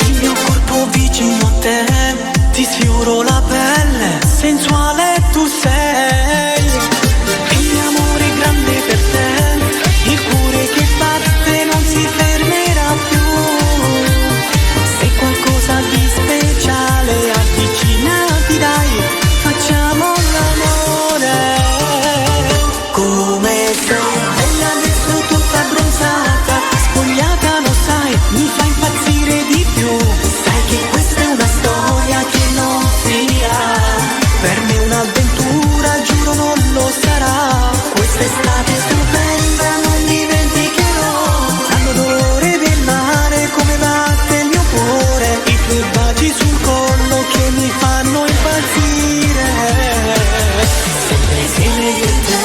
S3: Il mio corpo vicino a te, ti sfioro la pelle, sensuale tu sei. Il mio amore è grande per te, il cuore che batte non si fermerà più. Sei qualcosa di speciale, avvicinati dai, facciamo l'amore. Come sei bella adesso tutta abbronzata, spogliata lo sai, mi fa impazzire di più. Sai che questa è una storia che non finirà, per me un'avventura, giuro non lo sarà. Quest'estate stupenda non dimenticherò, l'odore del mare come batte il mio cuore, i tuoi baci sul collo che mi fanno impazzire. Sempre insieme io e te.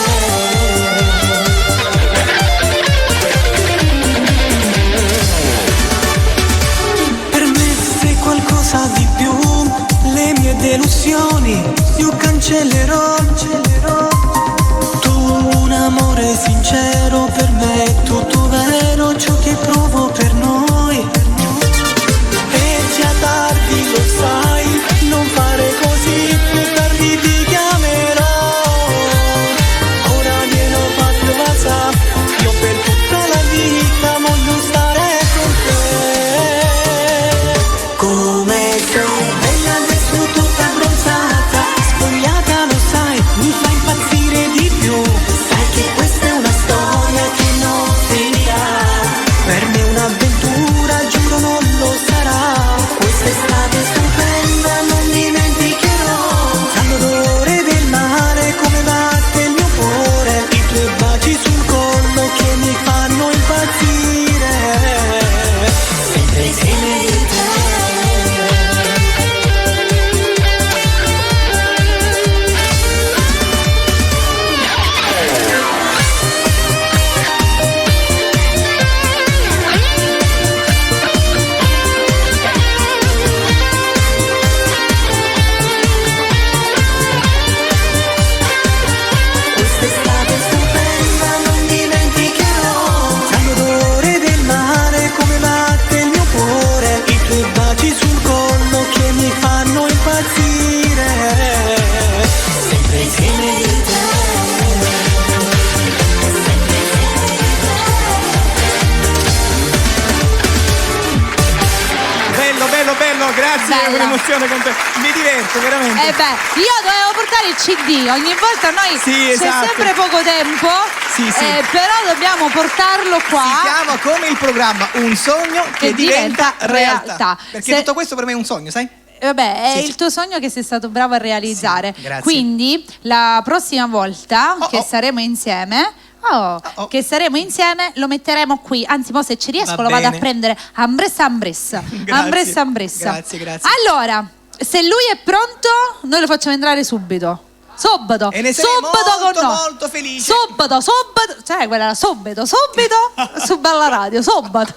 S3: Per me sei qualcosa di più, le mie delusioni io cancellerò. Tu un amore sincero, per me è tutto vero ciò che provo per noi. E già tardi lo sai, non fare così, più tardi ti chiamerò. Ora glielo faccio WhatsApp, io per tutta la vita voglio stare con te. Come sei bella adesso tutta abbronzata, spogliata lo sai, mi fa impazzire di più. Sai che questa è una storia che non finirà, per me un'avventura, giuro non lo sarà. Quest'estate stupenda non dimenticherò, l'odore del mare come batte il mio cuore, i tuoi baci sul collo che mi fanno impazzire. Sempre insieme io e te. Quest'estate stupenda non dimenticherò, l'odore del mare come batte il mio cuore, i tuoi baci sul collo che mi fanno impazzire. Sempre insieme io e te.
S1: Bello, grazie,
S2: Bella.
S1: un'emozione con te. Mi diverto veramente.
S2: Io dovevo portare il CD, ogni volta noi
S1: Sì,
S2: c'è
S1: esatto.
S2: sempre poco tempo,
S1: Sì.
S2: però dobbiamo portarlo qua.
S1: Si chiama come il programma Un sogno che diventa realtà. Perché
S2: Se-
S1: tutto questo per me è un sogno, sai?
S2: Vabbè, è
S1: Sì.
S2: il tuo sogno che sei stato bravo a realizzare.
S1: Sì, grazie.
S2: Quindi la prossima volta
S1: Oh,
S2: che
S1: oh.
S2: saremo insieme,
S1: oh.
S2: che saremo insieme, lo metteremo qui. Anzi, mo se ci riesco
S1: Va
S2: lo vado a
S1: bene.
S2: prendere ambressa.
S1: Grazie. Grazie.
S2: Allora, se lui è pronto, noi lo facciamo entrare subito. Subito.
S1: E ne sarei
S2: Subito
S1: molto,
S2: con noi.
S1: molto felice.
S2: Subito. Cioè, quella era subito. Su Bella Radio, subito.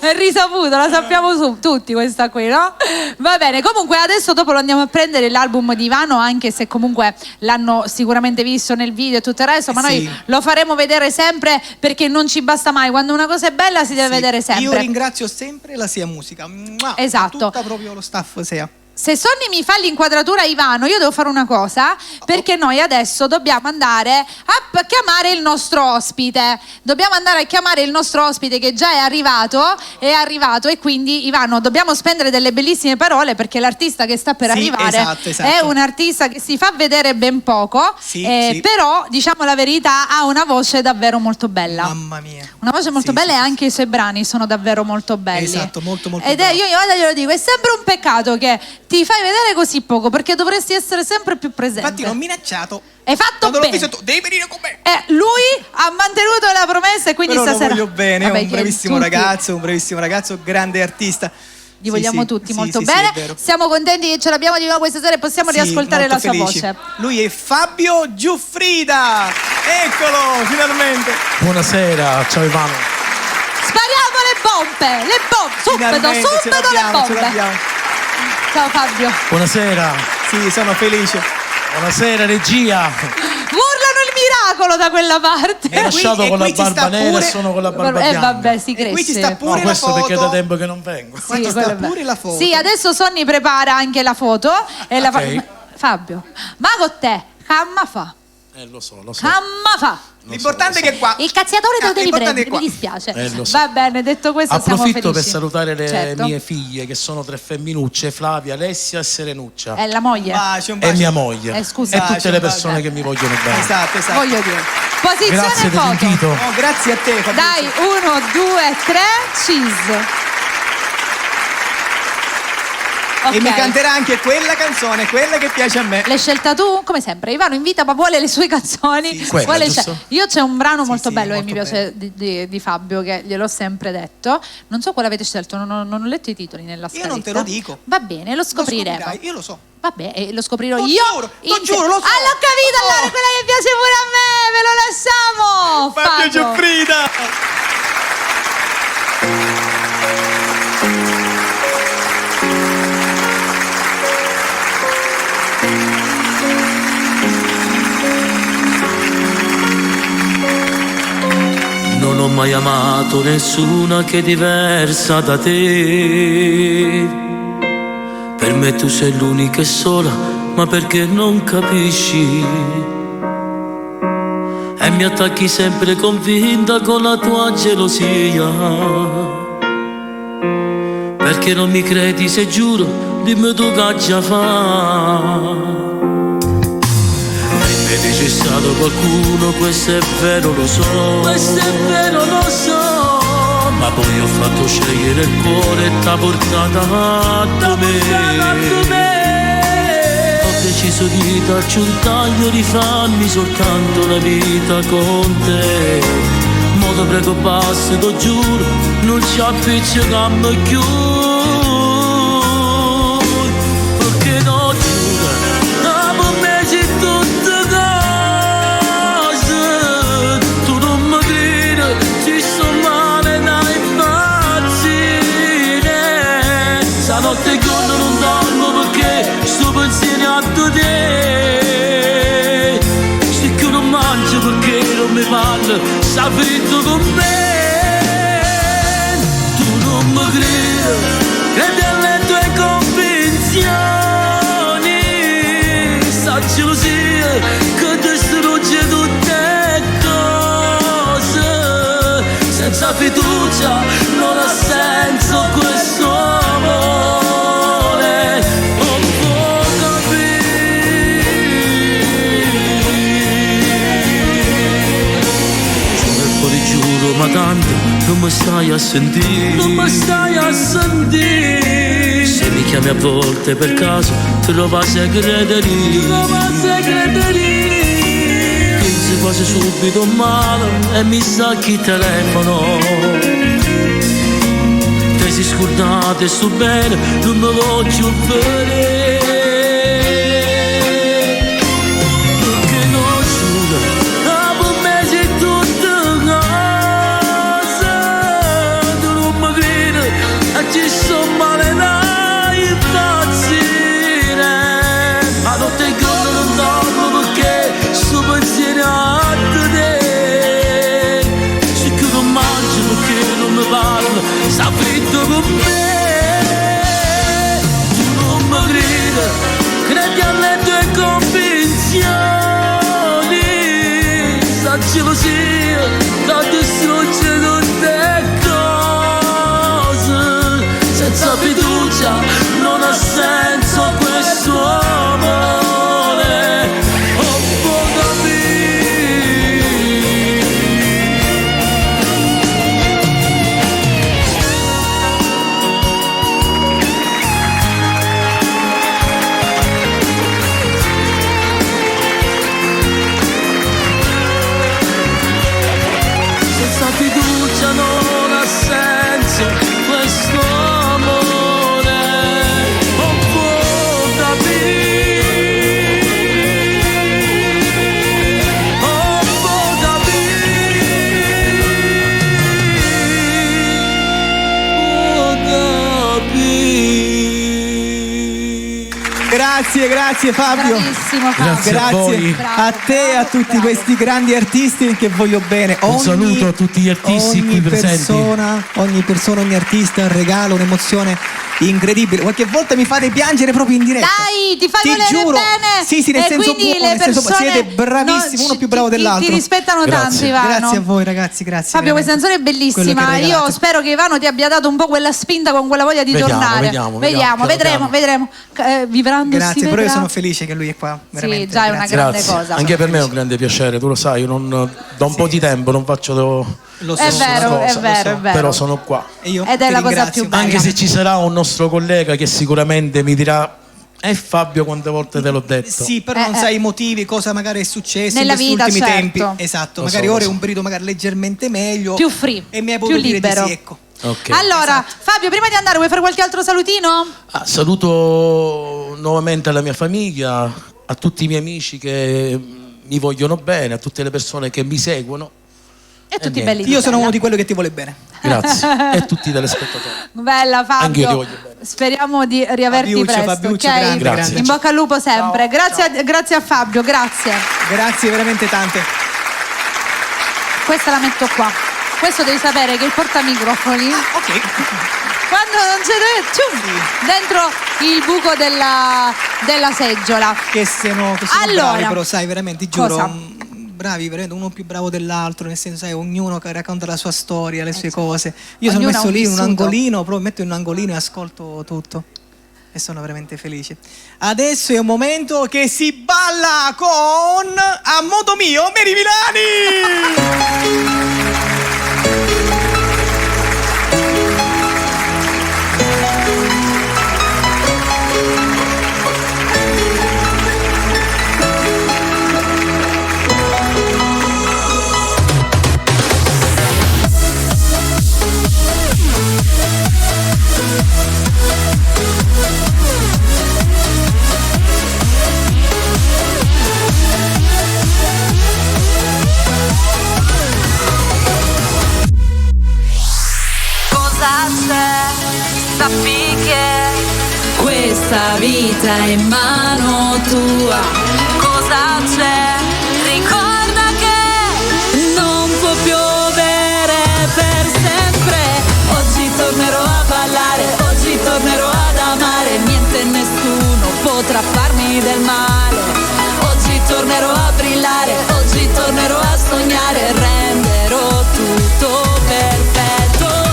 S2: È risaputo, la sappiamo tutti questa qui, no? Va bene, comunque adesso dopo lo andiamo a prendere l'album di Ivano, anche se comunque l'hanno sicuramente visto nel video e tutto il resto, ma noi lo faremo vedere sempre perché non ci basta mai, quando una cosa è bella si deve vedere sempre.
S1: Io ringrazio sempre la SEA Musica.
S2: Esatto.
S1: Tutta proprio lo staff SEA.
S2: Se Sonny mi fa l'inquadratura Ivano, io devo fare una cosa, perché noi adesso dobbiamo andare a chiamare il nostro ospite. Dobbiamo andare a chiamare il nostro ospite che già è arrivato e quindi Ivano dobbiamo spendere delle bellissime parole perché l'artista che sta per arrivare
S1: esatto.
S2: è un artista che si fa vedere ben poco, però diciamo la verità ha una voce davvero molto bella.
S1: Mamma mia.
S2: Una voce molto bella e anche i suoi brani sono davvero molto belli.
S1: Esatto, molto
S2: Ed è, io glielo dico, è sempre un peccato che ti fai vedere così poco perché dovresti essere sempre più presente.
S1: Infatti l'ho minacciato.
S2: Hai fatto
S1: quando
S2: bene.
S1: l'ho visto, devi venire con me.
S2: Lui ha mantenuto la promessa e quindi
S1: però
S2: stasera.
S1: lo voglio bene,
S2: Vabbè,
S1: è un bravissimo ragazzo, grande artista.
S2: Li vogliamo tutti molto
S1: sì,
S2: bene.
S1: è vero.
S2: Siamo contenti che ce l'abbiamo di nuovo questa sera e possiamo riascoltare la sua voce.
S1: Lui è Fabio Giuffrida. Eccolo, finalmente.
S9: Buonasera, ciao Ivano.
S2: Spariamo le bombe, subito le bombe. Ciao Fabio.
S9: Buonasera.
S1: Sì, sono felice.
S9: Buonasera regia.
S2: Urlano il miracolo da quella parte.
S9: Mi hai lasciato con la barba nera e sono con la barba bianca.
S2: Vabbè, si cresce.
S1: Qui ci sta pure
S9: questo
S1: la foto.
S9: perché è da tempo che non vengo.
S1: Qui ci sta pure la foto.
S2: Sì, adesso Sonny prepara anche la foto e Fabio, ma con te, camma fa.
S9: Lo so.
S2: Camma fa.
S1: L'importante è che qua
S2: il cazziatore te lo devi prendere, mi dispiace.
S9: Lo so.
S2: Va bene, detto questo siamo felici.
S9: Approfitto per salutare le
S2: Certo.
S9: mie figlie che sono 3 femminucce, Flavia, Alessia e Serenuccia.
S2: È la moglie.
S1: Bacio, un bacio.
S9: E mia moglie.
S2: Scusa.
S9: E tutte
S1: Bacio,
S9: le
S1: bacio.
S9: persone che mi vogliono bene.
S1: Esatto.
S2: Voglio dire. Posizione
S9: Grazie
S2: foto.
S9: dell'invito.
S1: Oh, grazie a te, Fabio.
S2: Dai, 1, 2, 3, cheese.
S1: E mi
S2: Ok.
S1: canterà anche quella canzone, quella che piace a me.
S2: L'hai scelta tu? Come sempre, Ivano invita ma vuole le sue canzoni.
S1: Sì,
S9: quella,
S2: Vuole
S9: giusto?
S2: Io c'è un brano molto
S1: sì,
S2: bello
S1: molto
S2: che mi piace di Fabio, che gliel'ho sempre detto. Non so quale avete scelto, non ho letto i titoli nella scaletta.
S1: Io non te lo dico.
S2: Va bene, lo scopriremo.
S1: scoprirai, io lo so.
S2: Vabbè, lo scoprirò
S1: Lo
S2: io.
S1: giuro, lo giuro, lo so.
S2: Ah, l'ho capito,
S1: Oh.
S2: allora quella che piace pure a me, ve lo lasciamo.
S1: Fabio Giuffrida.
S10: Non ho mai amato nessuna che è diversa da te. Per me tu sei l'unica e sola, ma perché non capisci? E mi attacchi sempre convinta con la tua gelosia. Perché non mi credi se giuro, dimmi tu che già fa. Mi dice stato qualcuno, questo è vero, lo so. Questo è vero, lo so. Ma poi ho fatto scegliere il cuore e t'ha portata da me. Ho deciso di darci un taglio, rifarmi soltanto la vita con te. Mo te prego basta, lo giuro, non ci appiccichiamo più. Perché non giuro, per me c'è tutto cose. Tu non mi credi, ci sto male da impazzire. Stanotte il giorno non dormo perché sto pensiero te. Se che non mangio perché non mi parlo, sta fritto con me. Tu non mi credi, credi alle tue convinzioni. Sta gelosia che distrugge tutte cose. Senza fiducia non ha senso questo amore. Non può capire. Fuori giuro, ma tanto non mi stai a sentire. Non mi stai a sentire. Se mi chiami a volte per caso, trova segreterie. Trova segreterie. Pensi quasi subito male e mi stacchi il telefono. Te sei scordata e sto bene, non mi voglio vedere. Perché non giuro, per me c'è tutto cosa. Tu non mi credi,
S1: Grazie Fabio.
S2: Bravissimo Fabio.
S9: Grazie a voi.
S1: a te e a tutti questi grandi artisti che voglio bene.
S9: Un saluto a tutti gli artisti qui presenti.
S1: Ogni persona, ogni artista regala un'emozione incredibile. Qualche volta mi fate piangere proprio in diretta.
S2: Dai, ti fai volere
S1: giuro.
S2: bene.
S1: Sì, nel
S2: e
S1: senso
S2: quindi
S1: buono,
S2: le
S1: nel senso
S2: persone
S1: siete bravissimi, uno più bravo dell'altro.
S2: Ti rispettano tanto, Ivano.
S1: Grazie a voi ragazzi, grazie.
S2: Fabio, questa canzone è bellissima. Io spero che Ivano ti abbia dato un po' quella spinta, con quella voglia di tornare. Vedremo. Vibrando.
S1: Grazie, però io sono felice che lui è qua. Veramente.
S2: Sì, già è una grande cosa.
S9: Anche per me è un grande piacere, tu lo sai, io da un po' di tempo non faccio
S2: è vero.
S9: però sono qua.
S2: Ed è la cosa più bella.
S9: Anche se ci sarà un nostro collega che sicuramente mi dirà: Fabio, quante volte te l'ho detto?
S1: Sì, però non sai i motivi, cosa magari è successo
S2: nella
S1: in questi
S2: vita,
S1: ultimi
S2: certo.
S1: tempi. Esatto, magari ora è un periodo magari leggermente meglio,
S2: più free,
S1: e mi hai
S2: più
S1: potuto dire
S2: libero.
S1: di sì, ecco.
S9: Okay.
S2: Allora, Fabio, prima di andare vuoi fare qualche altro salutino?
S9: Saluto nuovamente la mia famiglia, a tutti i miei amici che mi vogliono bene, a tutte le persone che mi seguono.
S2: E tutti belli.
S1: Io sono uno di quelli che ti vuole bene.
S9: Grazie. E tutti i telespettatori.
S2: Bella Fabio.
S9: Anche io ti voglio bene.
S2: Speriamo di riaverti presto, ok?
S9: Grazie.
S2: In bocca al lupo sempre.
S1: Ciao.
S2: Grazie a Fabio, grazie.
S1: Grazie veramente tante.
S2: Questa la metto qua. Questo devi sapere che il portamicrofoni.
S1: Ok.
S2: Quando non c'è dentro il buco della seggiola.
S1: Che sono
S2: allora,
S1: bravi, però sai, veramente, ti giuro.
S2: cosa?
S1: Bravi, veramente uno più bravo dell'altro, nel senso, sai, ognuno che racconta la sua storia, le sue cose. Io sono messo lì in un angolino, proprio metto in un angolino e ascolto tutto. E sono veramente felice. Adesso è un momento che si balla con A modo mio, Mary Milani!
S11: Sappi che questa vita è in mano tua. Cosa c'è? Ricorda che non può piovere per sempre. Oggi tornerò a ballare, oggi tornerò ad amare. Niente e nessuno potrà farmi del male. Oggi tornerò a brillare, oggi tornerò a sognare. Renderò tutto perfetto.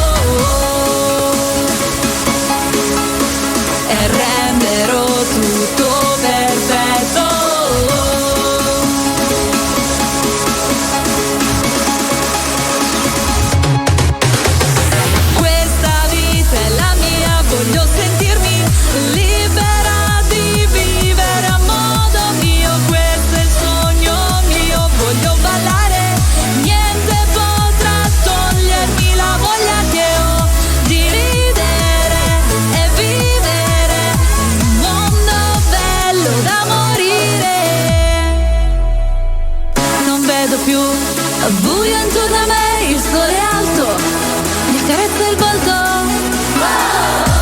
S11: E renderò tutto perfetto. Questa vita è la mia, voglio sentirmi libera di vivere a modo mio. Questo è il sogno mio, voglio ballare. Niente potrà togliermi la voglia che ho di ridere e vivere un mondo bello da morire. Non vedo più buio intorno a me, il sole è alto, mi accarezza il volto.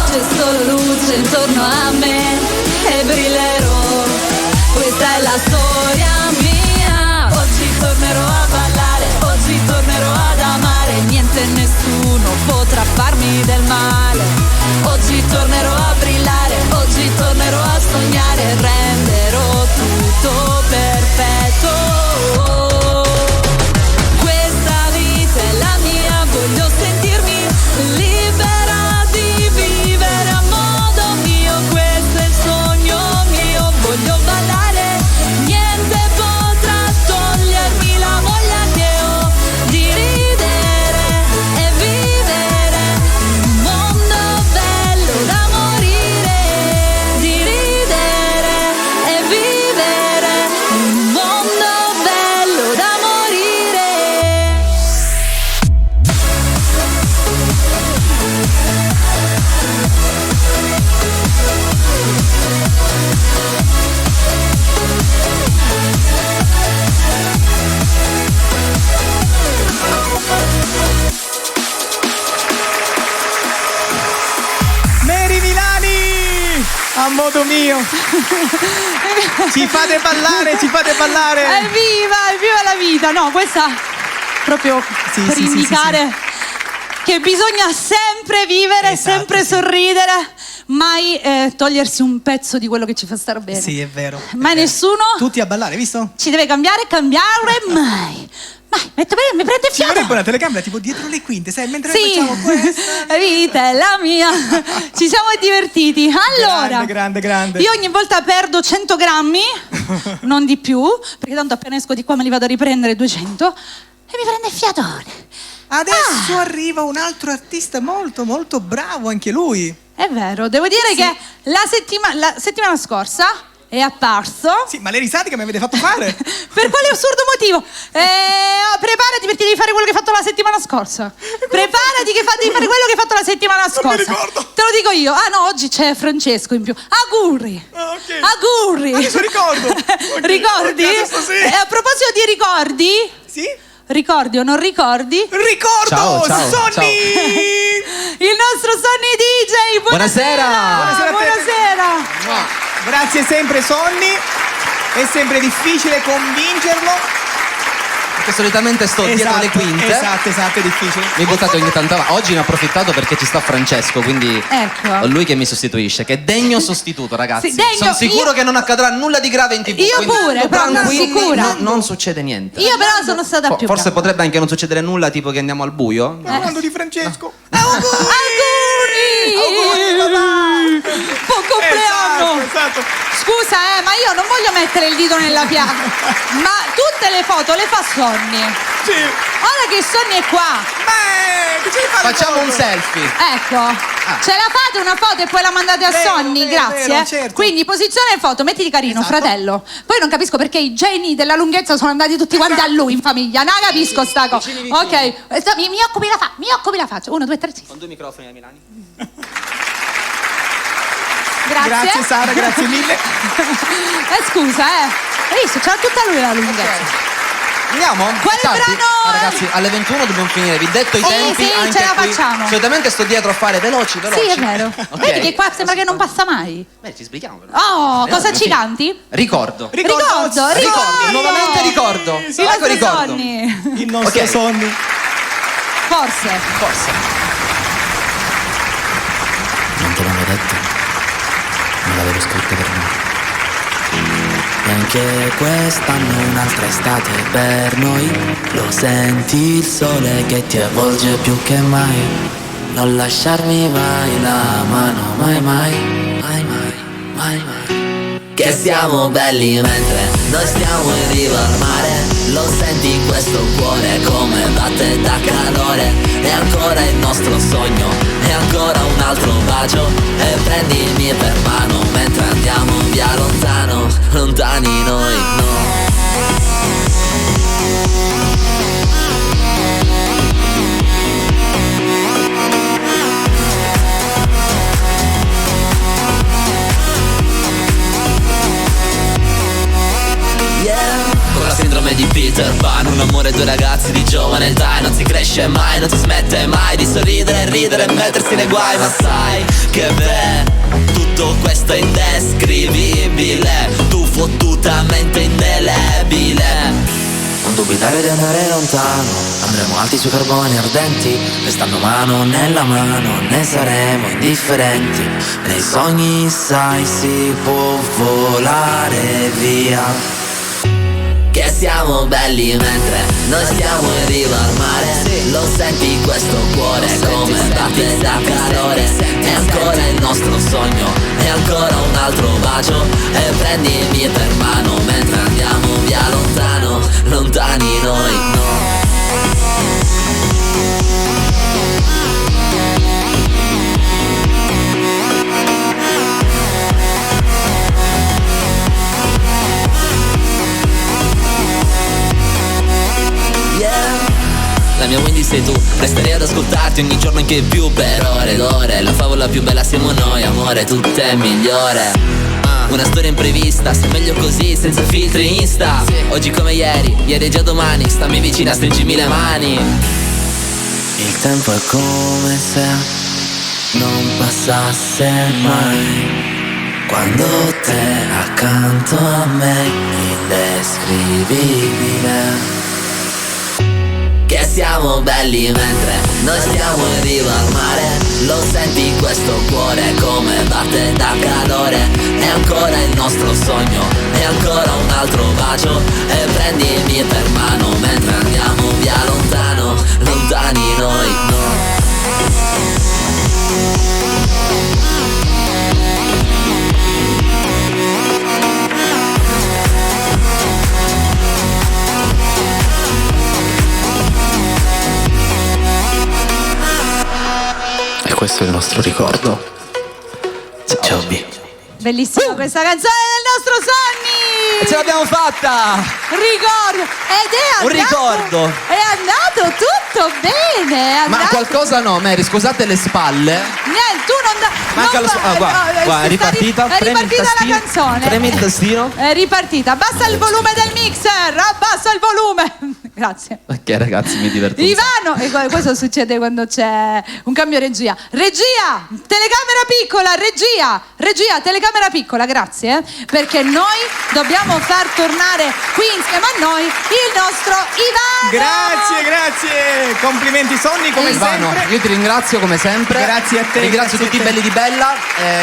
S11: C'è solo luce intorno a me e brillerò. Questa è la storia mia. Oggi tornerò a ballare, oggi tornerò ad amare. Niente e nessuno potrà farmi del male. Oggi tornerò a brillare, oggi tornerò a sognare. Renderò tutto perfetto. Questa vita è la mia, voglio sentirmi libera di vivere a modo mio. Questo è il sogno mio, voglio ballare. Niente potrà togliermi la voglia che ho di ridere e vivere un mondo bello da morire. Di ridere
S1: modo mio. Ci fate ballare.
S2: Evviva la vita. No, questa proprio per indicare che bisogna sempre vivere,
S1: esatto,
S2: sempre sorridere, mai togliersi un pezzo di quello che ci fa stare bene.
S1: Sì, è vero.
S2: Mai nessuno
S1: Tutti a ballare, visto?
S2: ci deve cambiare mai. Mi prende
S1: Ci
S2: fiato.
S1: vorrebbe una telecamera tipo dietro le quinte, sai, mentre
S2: Sì,
S1: noi facciamo questa.
S2: vita è la mia. Ci siamo divertiti. Allora,
S1: grande.
S2: io ogni volta perdo 100 grammi, non di più, perché tanto appena esco di qua me li vado a riprendere 200 e mi prende il fiatone.
S1: Adesso arriva un altro artista molto molto bravo, anche lui.
S2: È vero, devo dire che la settimana scorsa è apparso.
S1: Sì, ma le risate che mi avete fatto fare?
S2: Per quale assurdo motivo? Preparati perché devi fare quello che hai fatto la settimana scorsa. Preparati che devi fare quello che hai fatto la settimana scorsa.
S1: Non mi ricordo.
S2: Te lo dico io. Ah no, oggi c'è Francesco in più. Auguri.
S1: Okay.
S2: Auguri.
S1: Adesso ricordo. Okay.
S2: Ricordi?
S1: Okay, adesso sì.
S2: A proposito di ricordi?
S1: Sì?
S2: Ricordi o non ricordi?
S1: Ricordo!
S12: Ciao,
S1: Sonny!
S2: Il nostro Sonny DJ.
S12: Buonasera.
S2: Buonasera.
S1: Grazie sempre Sonny. È sempre difficile convincerlo.
S12: Perché solitamente sto dietro le quinte.
S1: Esatto, è difficile.
S12: Mi buttate ogni tanto avanti. Oggi ne ho approfittato perché ci sta Francesco, quindi
S2: ecco.
S12: ho lui che mi sostituisce, che è degno sostituto, ragazzi.
S2: Sì, degno.
S12: Sono sicuro che non accadrà nulla di grave in TV.
S2: Io pure, però non sicura.
S12: Non succede niente.
S2: Io però sono stata più
S12: Forse
S2: brava.
S12: potrebbe anche non succedere nulla, tipo che andiamo al buio.
S1: Parlando di Francesco.
S2: Auguri! Buon compleanno!
S1: Esatto.
S2: Scusa, ma io non voglio mettere il dito nella piaga. Ma tutte le foto le fa Sonny.
S1: Sì.
S2: Ora che Sonny è qua.
S12: Facciamo un selfie.
S2: Ecco. Ce la fate una foto e poi la mandate a Sonny? Grazie.
S1: Vero, certo.
S2: Quindi posizione e foto, mettiti carino, fratello. Poi non capisco perché i geni della lunghezza sono andati tutti quanti a lui in famiglia. Non capisco sta cosa. Ok, mi occupi la faccia. 1, 2, 3, sì.
S12: Con 2 microfoni ai Milani.
S2: Grazie
S1: Sara, grazie mille.
S2: Scusa, hai visto? C'era tutta lui la lunghezza.
S12: Andiamo?
S2: Quale brano?
S12: Ragazzi, alle 21 dobbiamo finire. Vi detto i tempi.
S2: Sì,
S12: anche
S2: ce la
S12: qui.
S2: facciamo.
S12: Solitamente sto dietro a fare veloci.
S2: Sì, è vero.
S12: Ok.
S2: Vedi che qua sembra che non passa mai.
S12: Beh, ci sbrichiamo.
S2: Oh, cosa ci canti?
S12: Ricordo.
S2: Ricordo.
S12: Nuovamente ricordo.
S2: Il nostro
S12: ricordo.
S2: Sonny.
S1: Il nostro Sonny.
S2: Forse.
S10: Non te l'avevo detto, non l'avevo scritto per me. E anche quest'anno un'altra estate per noi. Lo senti il sole che ti avvolge più che mai. Non lasciarmi mai la mano, mai. Che siamo belli mentre noi stiamo in riva al mare. Lo senti questo cuore come batte da calore. E ancora il nostro sogno, e ancora un altro bacio. E prendimi per mano mentre andiamo via lontano, lontani noi, no. Con la sindrome di Peter Pan, un amore e 2 ragazzi di giovane età. E non si cresce mai, non si smette mai di sorridere, ridere e mettersi nei guai. Ma sai che tutto questo è indescrivibile, tu fottutamente indelebile. Non dubitare di andare lontano, andremo alti sui carboni ardenti, restando mano nella mano, ne saremo indifferenti. Nei sogni sai si può volare via. Che siamo belli mentre noi stiamo in riva al mare. Lo senti questo cuore come batte da calore. E ancora il nostro sogno, e ancora un altro bacio. E prendimi per mano mentre andiamo via lontano, lontani noi, no. La mia Wendy sei tu, resterei ad ascoltarti ogni giorno anche più per ore ed ore. La favola più bella siamo noi, amore, tu è migliore. Una storia imprevista, sei meglio così, senza filtri Insta. Oggi come ieri è già domani, stammi vicina, stringimi le mani. Il tempo è come se non passasse mai.
S13: Quando te accanto a me, indescrivibile. Che siamo belli mentre noi stiamo in riva al mare. Lo senti questo cuore come batte da calore. È ancora il nostro sogno, è ancora un altro bacio. E prendimi per mano mentre andiamo via lontano, lontani noi, no.
S14: Questo è il nostro ricordo. Ciao B.
S2: Bellissima questa canzone del nostro Sonny!
S12: E ce l'abbiamo fatta!
S2: Ricordo! Ed è andato,
S12: un ricordo!
S2: È andato tutto bene!
S12: Ma qualcosa no, Mary, scusate le spalle.
S2: Niente, tu non
S12: Manca lo guarda, è ripartita.
S2: È ripartita la canzone.
S12: Premi il tastino.
S2: È ripartita. Abbassa il volume del mixer! Abbassa il volume! Grazie.
S12: Ok, ragazzi, mi diverto.
S2: Ivano, e questo succede quando c'è un cambio regia. Regia, telecamera piccola, regia, telecamera piccola, grazie. Perché noi dobbiamo far tornare qui insieme a noi il nostro Ivano.
S1: Grazie, complimenti Sonny come
S12: Ivano,
S1: sempre.
S12: io ti ringrazio come sempre.
S1: Grazie a te.
S12: Ringrazio tutti i belli di Bella,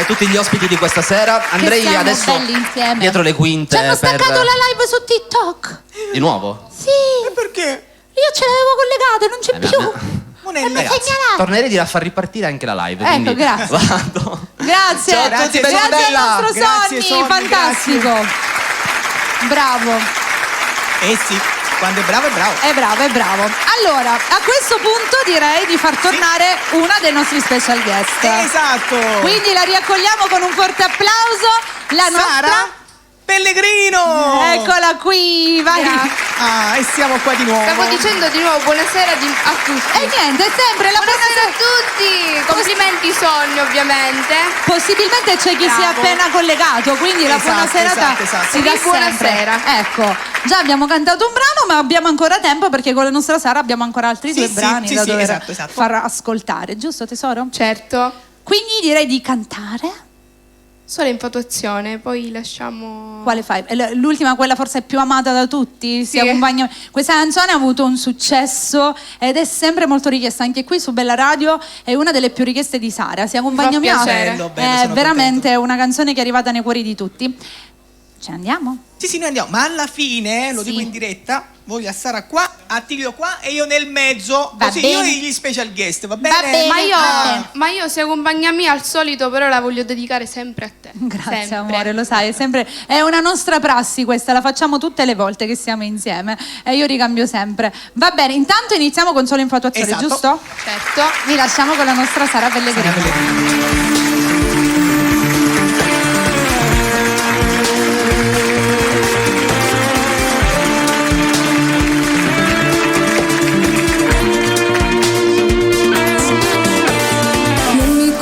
S12: tutti gli ospiti di questa sera. Andrei
S2: siamo
S12: adesso
S2: belli insieme.
S12: dietro le quinte.
S2: Ci hanno staccato la live su TikTok.
S12: Di nuovo?
S2: Sì.
S1: E perché?
S2: Io ce l'avevo collegata, non c'è più.
S1: Non è
S2: Ragazzi, segnalato.
S12: Tornerei di far ripartire anche la live.
S2: Ecco,
S12: quindi
S2: grazie.
S12: Vado.
S2: Grazie.
S12: Ciao a tutti, belli di
S2: Grazie
S12: Bella.
S2: al nostro
S1: Grazie,
S2: Sonny,
S1: Sonny,
S2: fantastico. Bravo.
S1: Eh sì, quando è bravo è bravo.
S2: È bravo. Allora, a questo punto direi di far tornare una dei nostri special guest.
S1: Esatto.
S2: Quindi la riaccogliamo con un forte applauso. La
S1: Sara
S2: nostra
S1: Pellegrino.
S2: Eccola qui, vai.
S1: Ah, e siamo qua di nuovo.
S7: Stavo dicendo di nuovo buonasera a tutti.
S2: E niente, è sempre la
S7: Buonasera a tutti. Complimenti Sonny, ovviamente.
S2: Possibilmente c'è chi si è appena collegato, quindi la
S1: Esatto,
S2: buona serata
S1: esatto.
S2: si dà
S7: Sì, buonasera.
S2: sempre. Ecco, già abbiamo cantato un brano, ma abbiamo ancora tempo perché con la nostra Sara abbiamo ancora altri due brani da dover
S1: esatto.
S2: far ascoltare, giusto tesoro?
S7: Certo.
S2: Quindi direi di cantare.
S7: Solo infatuazione, poi lasciamo...
S2: Quale fai? L'ultima, quella forse più amata da tutti.
S7: Sì.
S2: Questa canzone ha avuto un successo ed è sempre molto richiesta. Anche qui su Bella Radio è una delle più richieste di Sara. Si accompagna mia.
S7: piacere.
S2: È veramente una canzone che è arrivata nei cuori di tutti. Ce ne andiamo?
S1: Sì, noi andiamo, ma alla fine, lo dico in diretta, voglio a Sara qua, a Tilio qua e io nel mezzo,
S2: Va
S1: così
S2: bene.
S1: io e gli special guest, va bene?
S2: Va bene.
S7: Ma io se accompagnami al solito, però la voglio dedicare sempre a te.
S2: Grazie
S7: sempre.
S2: amore, lo sai, è una nostra prassi questa, la facciamo tutte le volte che siamo insieme e io ricambio sempre. Va bene, intanto iniziamo con Solo Infatuazione,
S1: Esatto.
S2: giusto?
S7: Certo.
S2: Vi lasciamo con la nostra Sara Pellegrino.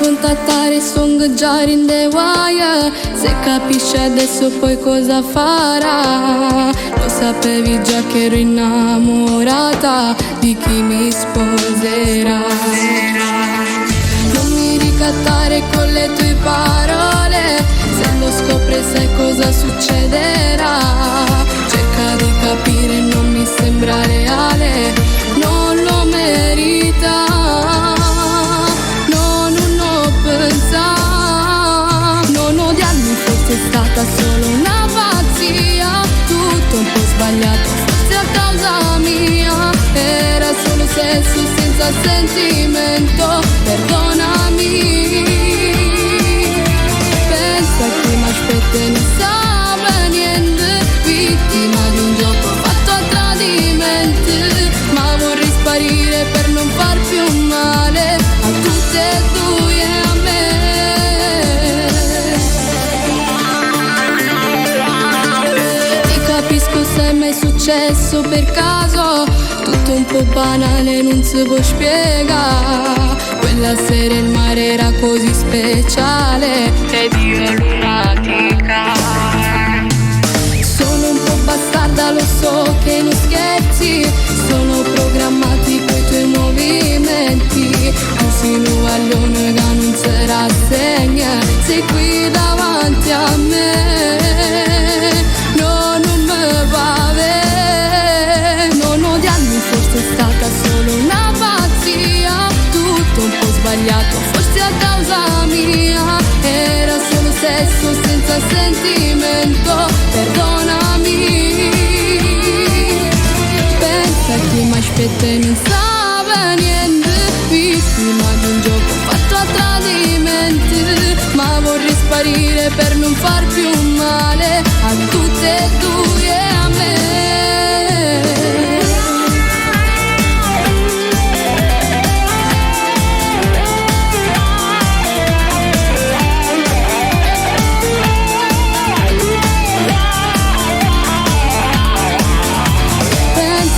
S6: Contattare Song già in the wire. Se capisci adesso poi cosa farà. Lo sapevi già che ero innamorata di chi mi sposerà. Non mi ricattare con le tue parole. Se lo scopri sai cosa succederà. Cerca di capire, non mi sembra reale. Non lo merita. Non odiarmi, forse è stata solo una pazzia. Tutto un po' sbagliato, forse a causa mia. Era solo sesso senza sentimento. Perdonami. Pensa che mi aspetta e non sa niente. Vittima di un gioco fatto a tradimento. Ma vorrei sparire per non far più male a tutte e due e a me. Ti capisco se mi è successo per caso. Tutto un po' banale, non si può spiegare. Quella sera il mare era così speciale ed io lunatica. Sono un po' bastarda, lo so che non scherzi. Sono programmati quei tuoi movimenti. Un sinuaglione che non si rassegna. Sei qui davanti aspetta e non sa niente, vittima di un gioco fatto a tradimenti, ma vorrei sparire per non far più male a tutte e due e a me.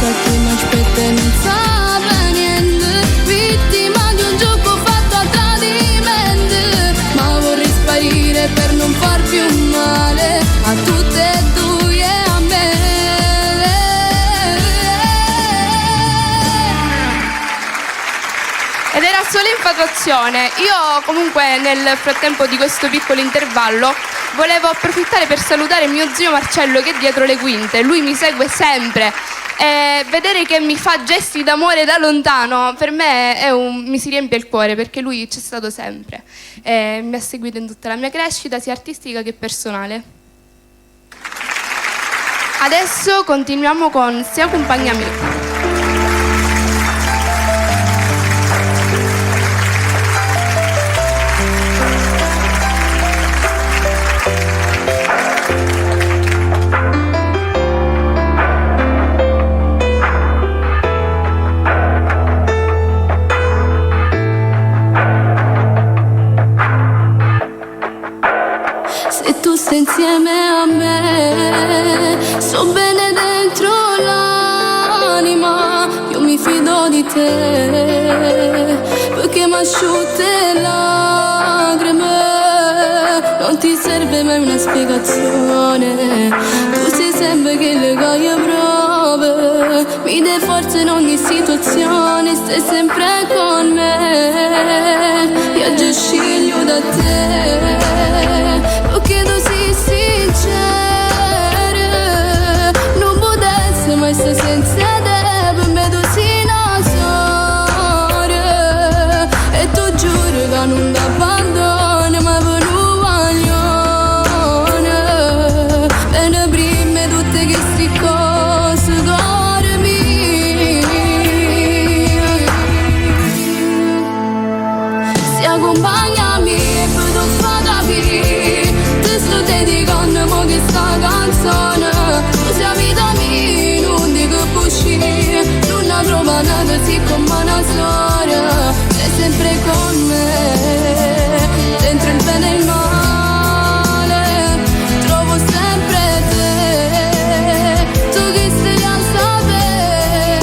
S6: Che mi aspetta e non sa niente, vittima di un gioco fatto a tradimenti, ma vorrei sparire per non far più male a tutte e due e a me.
S7: Ed era solo infatuazione. Io comunque nel frattempo di questo piccolo intervallo volevo approfittare per salutare mio zio Marcello, che è dietro le quinte. Lui mi segue sempre e vedere che mi fa gesti d'amore da lontano per me mi si riempie il cuore, perché lui c'è stato sempre e mi ha seguito in tutta la mia crescita sia artistica che personale. Adesso continuiamo con Se accompagnami.
S6: Insieme a me, so bene dentro l'anima, io mi fido di te, perché mi asciutte lacrime, non ti serve mai una spiegazione, tu sei sempre che le gaie prove, mi dai forza in ogni situazione, stai sempre con me, io già sceglio da te, perché tu sei sincera, non potessi mai stare senza te, per me tu sei una storia, e tu giuro che non ti abbandono, ma per un maglione, bene prima tutte queste cose cuore mio, si accompagnami e poi tu fa capire, sto dedicando mo che sta canzone, tu sei vita mia, non dico uscire, non la trova nata sì come una storia, sei sempre con me, dentro il bene e il male, trovo sempre te, tu che stai a sapere,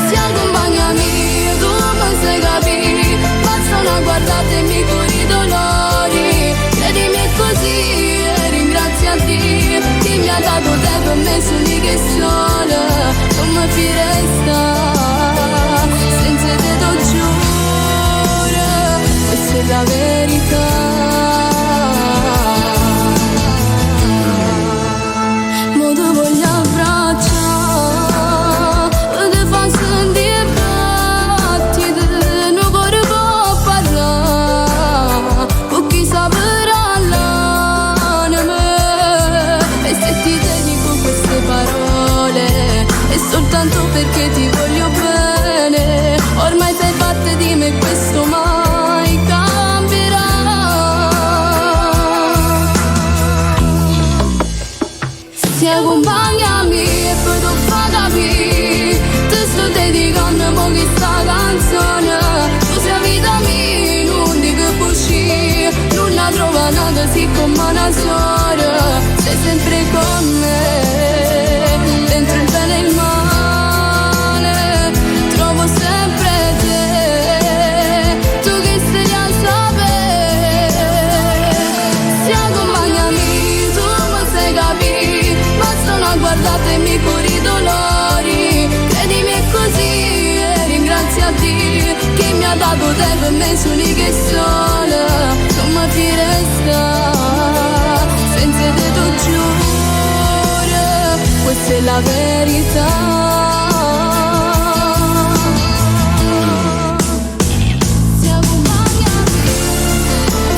S6: si accompagnami, tu mi sai capire, basta una guardata e mi curi i dolori, credimi così e ringrazia Dio che mi ha dato te per me soli che sola non mi fi resta senza te t'ho giuro questa è la verità, mo ti voglio abbracciare, ti fa sentire battiti, non cuore può parlare, con chi saprà soltanto perché ti voglio bene, ormai fai parte di me, questo mai cambierà. Se accompagnami e poi tu fa capire, ti sto dedicando mo che sta canzone, tu sei vita mia, non dico uscire, non la trova nata sì come una storia, sei sempre con me, dentro il bene e il male, trovo sempre te, tu che stai a sapere, si accompagnami, tu mi sai capire, basta una guardata e mi curi i dolori, credimi è così e ringrazia Dio che mi ha dato te per me soli che sola non mi fi resta senza te t'ho giuro questa è la verità.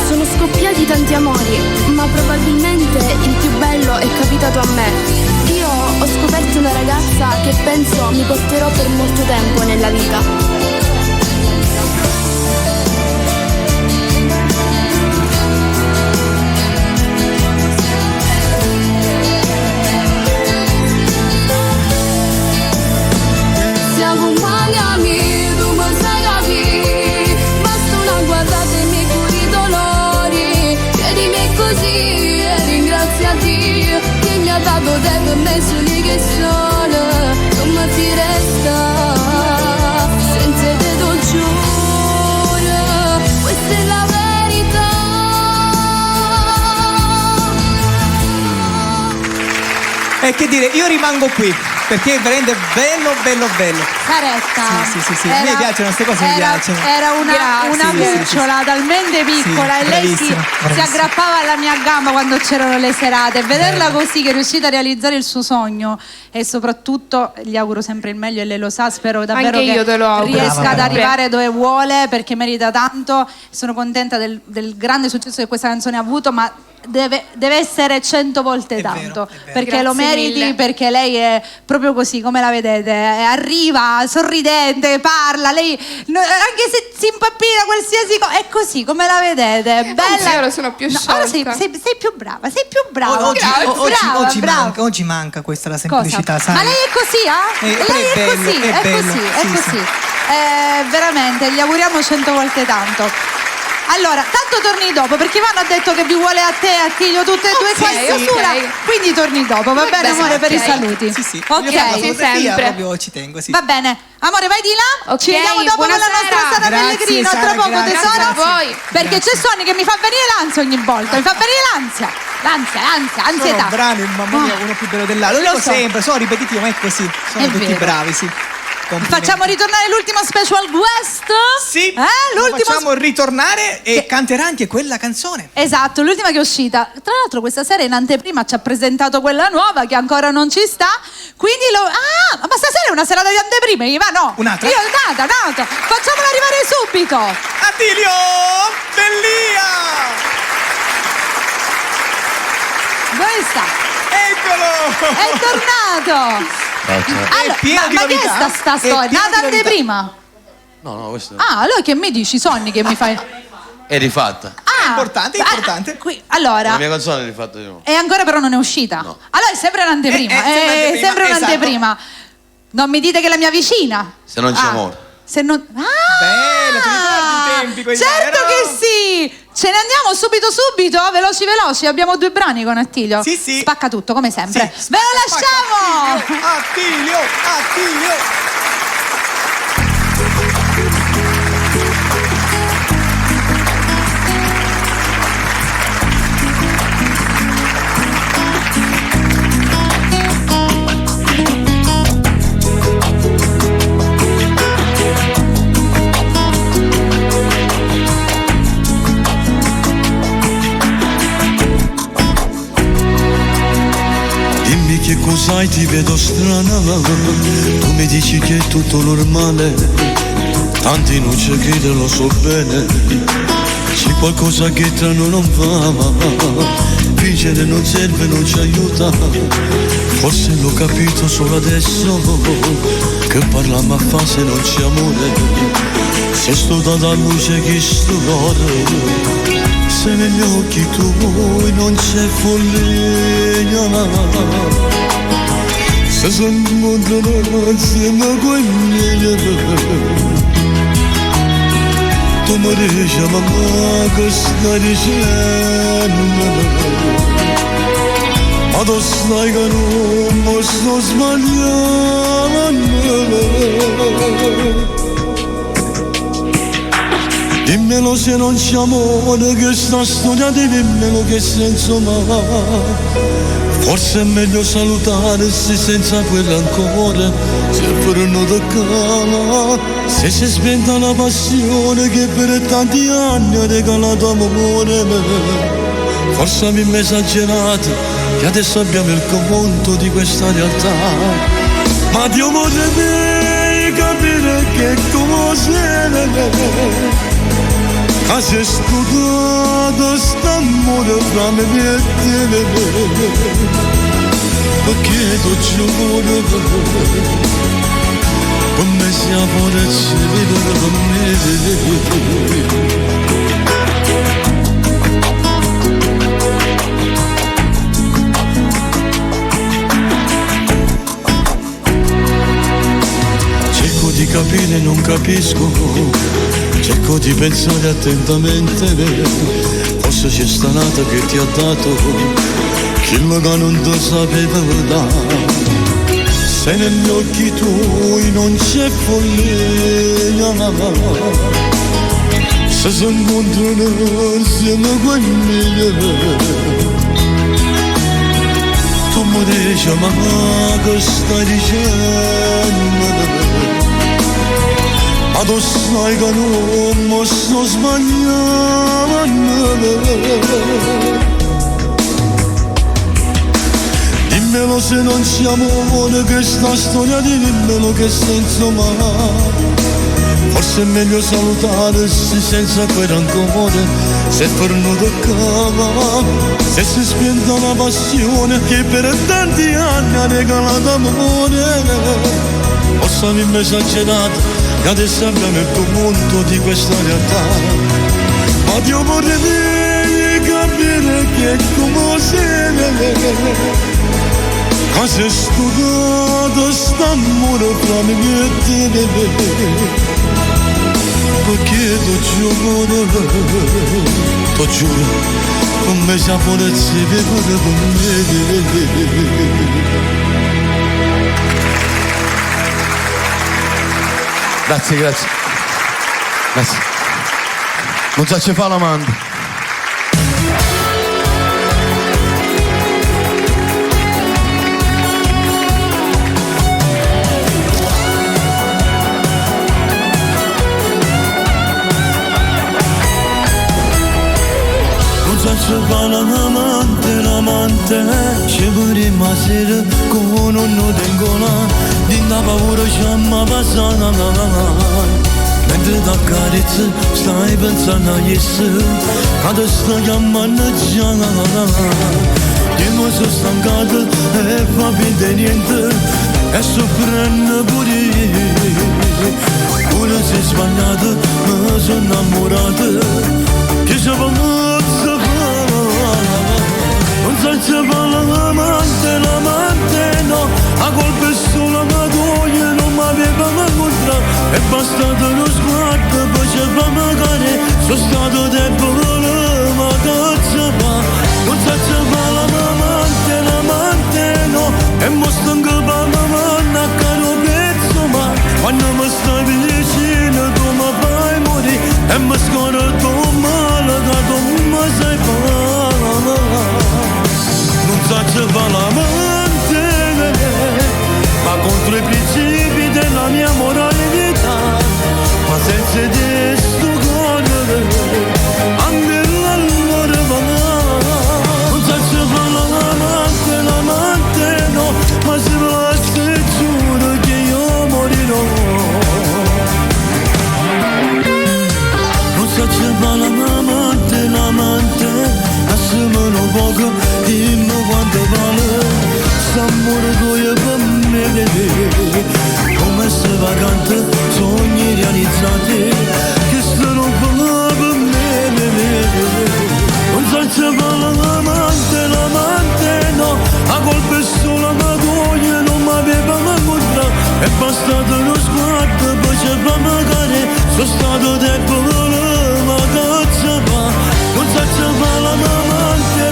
S7: Sono scoppiati tanti amori, ma probabilmente il più bello è capitato a me. Io ho scoperto una ragazza che penso mi porterò per molto tempo nella vita.
S6: Accompagnami, tu mi sai capire, basta una guardata e mi curi i dolori, chiedimi così e ringrazia Dio che mi ha dato te per me soli che sono, non mi ti resta, senza te lo giuro, questa è la verità.
S1: E che dire, io rimango qui perché è veramente bello.
S2: Caretta.
S1: Sì. A me piacciono queste cose, mi piacciono.
S2: Era una cucciola talmente piccola e lei si aggrappava alla mia gamba quando c'erano le serate. E vederla così, che è riuscita a realizzare il suo sogno, e soprattutto gli auguro sempre il meglio, e lei lo sa, spero davvero
S7: anche io te lo auguro.
S2: Riesca ad arrivare dove vuole, perché merita tanto. Sono contenta del grande successo che questa canzone ha avuto, ma deve essere 100 volte tanto, perché
S7: Grazie
S2: lo meriti
S7: mille.
S2: perché lei è proprio così come la vedete, arriva sorridente, parla, lei anche se si impappina qualsiasi cosa, è così come la vedete, bella.
S7: Ora sono più sciolta.
S2: Ora sei più brava,
S1: Oggi manca questa la semplicità, sai?
S2: Ma lei è così,
S1: Però
S2: lei
S1: è bello,
S2: è così. Veramente gli auguriamo 100 volte tanto. Allora, tanto torni dopo, perché Ivano ha detto che vi vuole a te, a Tiglio, tutte e due qua in chiusura, quindi torni dopo, va bene amore, per i saluti?
S1: Sì.
S2: Ok,
S1: sempre. Proprio ci tengo, sì.
S2: Va bene, amore, vai di là,
S7: Ok,
S2: ci vediamo dopo con la nostra Sara
S1: Grazie,
S2: Pellegrino,
S1: Sara,
S2: tra poco
S1: grazie.
S2: tesoro,
S7: Grazie a voi.
S2: perché c'è Sonny che mi fa venire l'ansia ogni volta, mi fa venire ansietà.
S1: Sono brani, mamma mia, uno più bello dell'altro. Lo dico
S2: so.
S1: sempre, sono ripetitivo, ma è così. Sono
S2: È
S1: tutti
S2: vero.
S1: bravi, sì.
S2: Facciamo ritornare l'ultimo special guest?
S1: Sì,
S2: l'ultimo
S1: facciamo ritornare e canterà anche quella canzone.
S2: Esatto, l'ultima che è uscita. Tra l'altro questa sera in anteprima ci ha presentato quella nuova che ancora non ci sta. Quindi ma stasera è una serata di anteprime, Iva? No.
S1: Un'altra?
S2: Io nata. Facciamola arrivare subito.
S1: Attilio Bellia!
S2: Dove sta?
S1: Eccolo!
S2: È tornato. Allora,
S1: pieno di
S2: ma che è
S1: novità.
S2: sta
S1: È
S2: storia?
S1: pieno
S2: Nata
S1: di novità.
S2: anteprima?
S12: No, questo
S2: Allora che mi dici, Sonny, che mi fai?
S12: è rifatta.
S1: Importante.
S2: Allora,
S12: La mia canzone è rifatta di nuovo.
S2: e ancora però non è uscita. Allora è sempre un'anteprima. È sempre un'anteprima. Non mi dite che è la mia vicina.
S12: Se non c'è amore.
S2: Se non...
S1: Bello, ti ricordi i tempi quelli?
S2: Certo che sì! Ce ne andiamo subito, veloci, abbiamo 2 brani con Attilio.
S1: Sì.
S2: Spacca tutto, come sempre.
S1: Sì,
S2: Ve lo lasciamo!
S1: Attilio!
S10: Dimmi che cos'hai, ti vedo strana. Tu mi dici che è tutto normale. Tanti non ci credo, lo so bene. C'è qualcosa che tra noi non va. Fingere non serve, non ci aiuta. Forse l'ho capito solo adesso, che parliamo a fa se non c'è amore. Se sto dando luce che sto d'oro, se negli occhi tuoi non c'è follia, se sono montano insieme con i miei. Tu mi dici mamma che stai dicendo, ma tu sai che non mi sto sbagliando. Dimmelo se non c'è amore, che sta storia, dimmelo che senso ha. Forse è meglio salutarsi senza quel rancore, se per non toccare, se si è spenta la passione che per tanti anni ha regalato amore. Forse abbiamo esagerato, che adesso abbiamo il conto di questa realtà. Ma Dio vorrebbe capire che cos'è. Ha se studiato st'amore fra me e te, perché tu giuro come siamo vivere con me. Cerco di capire, non capisco, cerco di pensare attentamente, forse c'è stanata che ti ha dato quello che non ti sapeva dare. Se negli occhi tuoi non c'è follia, se si incontrano insieme quelli, tu mi dici ma che stai dicendo? Ma tu sai che non mi sto sbagliando. Dimmelo se non siamo buoni questa storia, dimmelo che senso ha. Forse è meglio salutarsi senza quel rancore, se per noi toccava, se si spenta una passione che per tanti anni ha regalato amore. Forse abbiamo esagerato e adesso abbiamo il conto di questa realtà, ma Dio vorrei capire che come sei. Ma se studiato st'amore fra me e te, perché tu giuro, come se volessi vivere con me.
S15: Grazie, grazie. Grazie. Non sa ce fa la manda.
S10: Se fa l'amante, ci vorremmo a sera con non tengola, di una paura c'è ma passata. Mentre da carezza stai pensando a essere, quando stai chiamando già. Io mi sono stancato e fa finta niente, e soffrendo pure io. Pure se sbagliato, mi sono innamorato, che ci fa non so se fa l'amante no, a colpa è solo una goglia, non mi aveva mai incontrato, è bastato uno sguardo, poi ci fa magari, sono stato debole, ma cazzo fa, non so se fa l'amante no, e mo stanco per la manna, caro pezzo, ma quando mi stai vicino tu mi fai morire, e mi scordo male, che tu mi sai fare. Non so fa l'amante, ma contro i principi della mia moralità, ma senza di sto cuore, anche l'allora va. Non so fa l'amante no, ma se volesse giuro che io morirò. Non so fa l'amante, assumano poco, dimmi quanto vale, s'amore tuo per me, come se vacante, sogni realizzati, che sono per me. Non so se fa l'amante no, a colpa è solo una goglia, non mi aveva mai incontrato, è bastato uno sguardo, poi ci fa magari, sono stato debole, ma cazzo fa. Non so se fa l'amante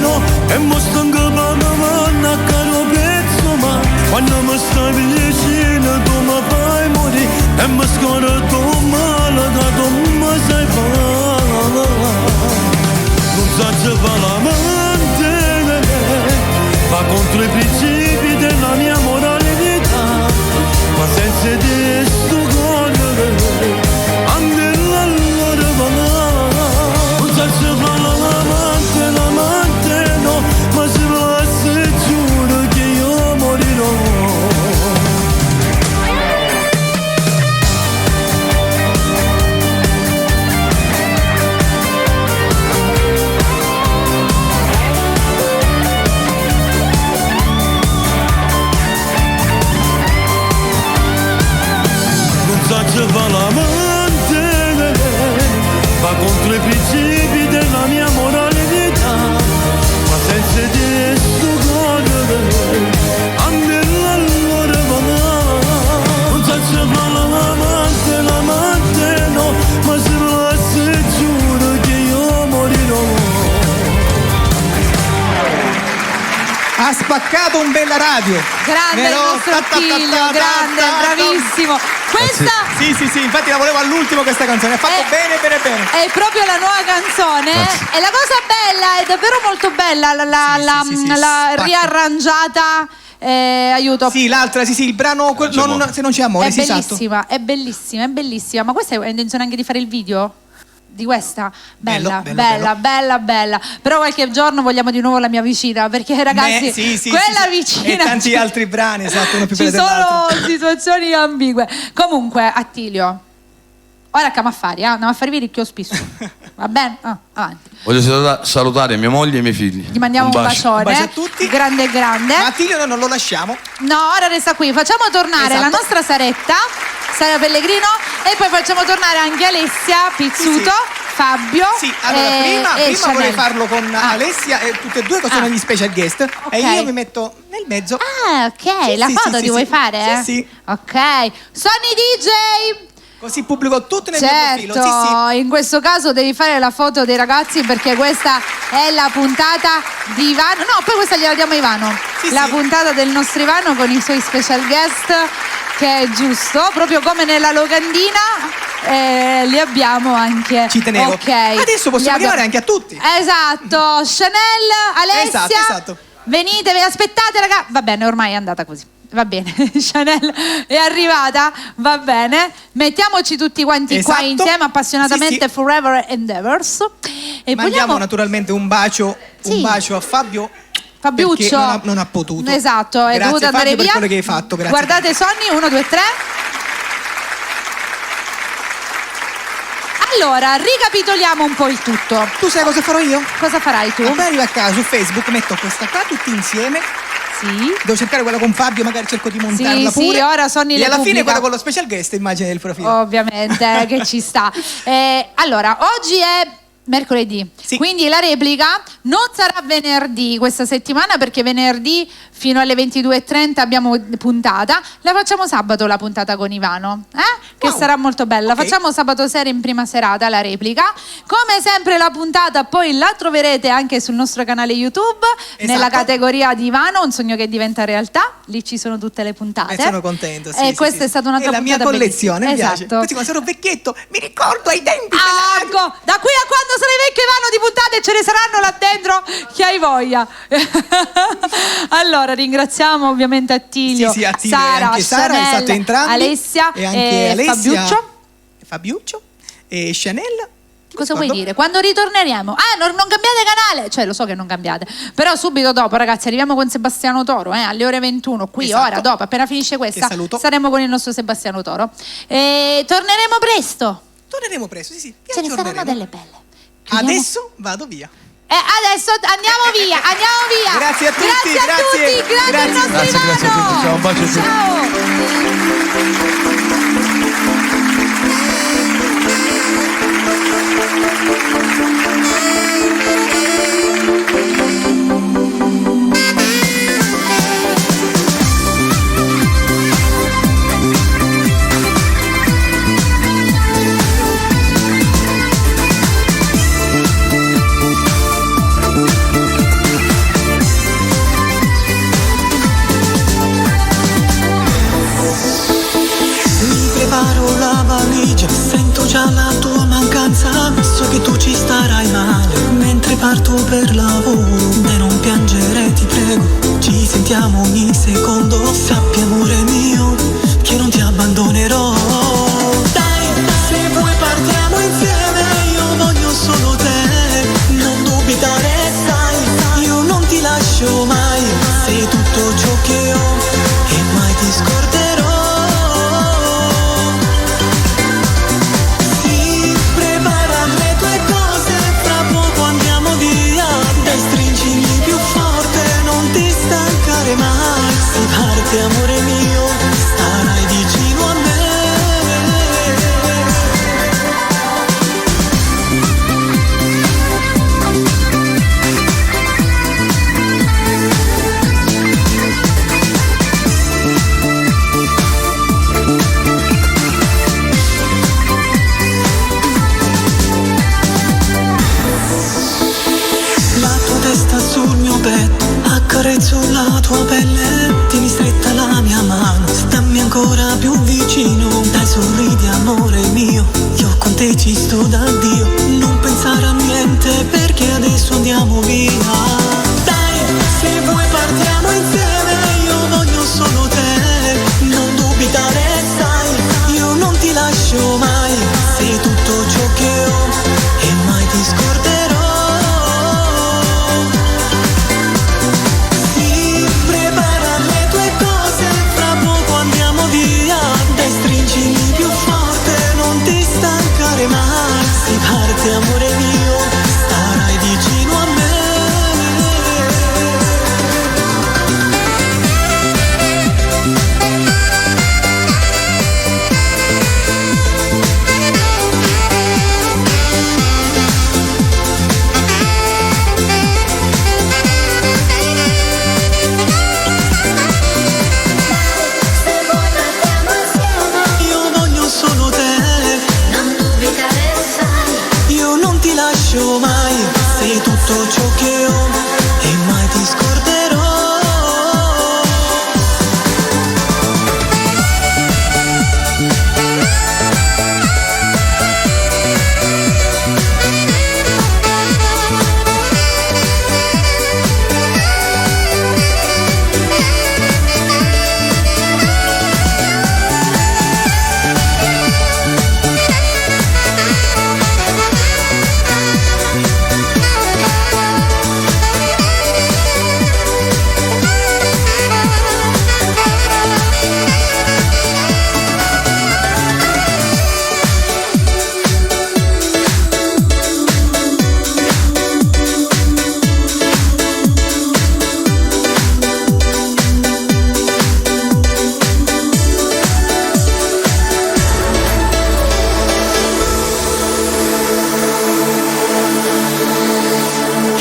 S10: no, e mo stanco per la manna, caro pezzo, ma quando mi stai vicino tu mi fai morire, e mi scordo male, che tu mi sai fare. Non so se fa l'amante, va contro i principi della mia moralità, ma senza di sto cuore, anche l'allora va. Non so se fa l'amante no, ma se volesse giuro che io morirò. contro i principi della mia moralità, ma senza di esso godere allora non faccio l'amante no, ma se lo lasci giuro che io morirò.
S1: Ha spaccato un bella radio.
S2: Grande il nostro Attilio, grande, bravissimo. Questa
S1: Sì, infatti la volevo all'ultimo questa canzone. Ha fatto bene.
S2: è proprio la nuova canzone. E la cosa bella, è davvero molto bella la riarrangiata. Aiuto.
S1: Sì, l'altra, il brano se non c'è amore,
S2: è
S1: sì,
S2: bellissima, è bellissima. Ma questa hai intenzione anche di fare il video? Di questa? Bella. Però qualche giorno vogliamo di nuovo la mia vicina, perché ragazzi, quella vicina.
S1: E tanti altri brani, esatto, uno più
S2: ci
S1: bello
S2: sono
S1: dell'altro.
S2: situazioni ambigue. Comunque, Attilio, ora andiamo a fare, andiamo a farvi ricchio spisso. Va bene? Avanti.
S15: Voglio salutare mia moglie e i miei figli.
S2: Gli mandiamo un bacione.
S1: Un bacio a tutti.
S2: Grande.
S1: Ma Attilio non lo lasciamo.
S2: No, ora resta qui. Facciamo tornare la nostra Saretta, Sara Pellegrino, e poi facciamo tornare anche Alessia Pizzuto, Fabio.
S1: Sì, allora prima vorrei farlo con Alessia e tutte e due che sono gli special guest. E io mi metto nel mezzo.
S2: Ah, ok, la foto ti vuoi fare?
S1: Sì.
S2: Ok. Sonny DJ!
S1: Così pubblico tutto nel mio profilo.
S2: Certo, in questo caso devi fare la foto dei ragazzi, perché questa è la puntata di Ivano. No, poi questa gliela diamo a Ivano. La puntata del nostro Ivano con i suoi special guest, che è giusto, proprio come nella locandina. Li abbiamo anche.
S1: Ci tenevo.
S2: Ok.
S1: Adesso possiamo arrivare anche a tutti.
S2: Esatto. Chanel, Alessia.
S1: Esatto.
S2: Venite, vi aspettate, raga. Va bene, ormai è andata così. Va bene, Chanel è arrivata, va bene. Mettiamoci tutti quanti qua insieme appassionatamente. Forever Endeavors. E
S1: mandiamo naturalmente un bacio a Fabio.
S2: Fabiuccio
S1: non ha potuto.
S2: Esatto, è dovuto andare
S1: Fabio,
S2: via.
S1: Per quello che hai fatto. Grazie.
S2: Guardate Sonny, 1, 2, 3. Allora, ricapitoliamo un po' il tutto.
S1: Tu sai cosa farò io?
S2: Cosa farai tu?
S1: Appena arrivo a casa su Facebook metto questa qua tutti insieme.
S2: Sì.
S1: Devo cercare quella con Fabio, magari cerco di montarla pure.
S2: Sì, ora Sonny
S1: e alla
S2: pubblica.
S1: fine quella con lo special guest, immagine del profilo.
S2: Ovviamente che ci sta. Allora, oggi è mercoledì, quindi la replica non sarà venerdì questa settimana, perché venerdì fino alle 22:30 abbiamo puntata. La facciamo sabato la puntata con Ivano, che sarà molto bella. Facciamo sabato sera in prima serata la replica. Come sempre la puntata poi la troverete anche sul nostro canale YouTube, nella categoria di Ivano, un sogno che diventa realtà. Lì ci sono tutte le puntate.
S1: Sono contento.
S2: E questa è stata una
S1: la mia collezione, mi piace.
S2: Esatto.
S1: Così quando ero vecchietto mi ricordo ai tempi.
S2: Ecco, da qui a quando sarai vecchio Ivano di puntate ce ne saranno là dentro che hai voglia. Allora ringraziamo ovviamente Attilio,
S1: Attilio,
S2: Sara,
S1: anche Sara,
S2: Chanel,
S1: state entrambi,
S2: Alessia
S1: e anche Alessia,
S2: Fabiuccio
S1: e Chanel.
S2: Cosa vuoi dire? Quando ritorneremo? Non cambiate canale! Cioè, lo so che non cambiate. Però subito dopo, ragazzi, arriviamo con Sebastiano Toro, alle ore 21. Qui, ora, dopo, appena finisce questa, saremo con il nostro Sebastiano Toro. E torneremo presto.
S1: Sì.
S2: Ce ne saranno delle belle.
S1: Adesso vado via.
S2: Adesso andiamo via.
S1: Grazie a tutti.
S2: Grazie al nostro Ivano.
S15: Ciao, un bacio a tutti.
S3: Preparo la valigia, sento già la tua mancanza, so che tu ci starai male mentre parto per lavoro. E non piangere, ti prego, ci sentiamo ogni secondo. Sappi amore mio che non ti abbandonerò. Dai, se vuoi partiamo insieme, io voglio solo te. Non dubitare, sai, io non ti lascio mai. Sei tutto ciò che ho e mai ti scorderò. Mai, se parte amore mio, starai vicino a me. sorridi amore mio, io con te ci sto da Dio. Non pensare a niente perché adesso andiamo via. Dai, se vuoi partiamo insieme, io voglio solo te. Non dubitare, sai, io non ti lascio mai. Sei tutto ciò che ho e mai ti scorderò. Sì, prepara le tue cose, fra poco andiamo via. Dai, stringimi più forte, non ti stancare mai. Si parte amore mio, starai vicino a me. Io voglio solo te. Non dubitare, sai, io non ti lascio mai. Sei tutto ciò che ho e mai ti scorderò.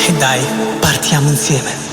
S3: E dai, partiamo insieme.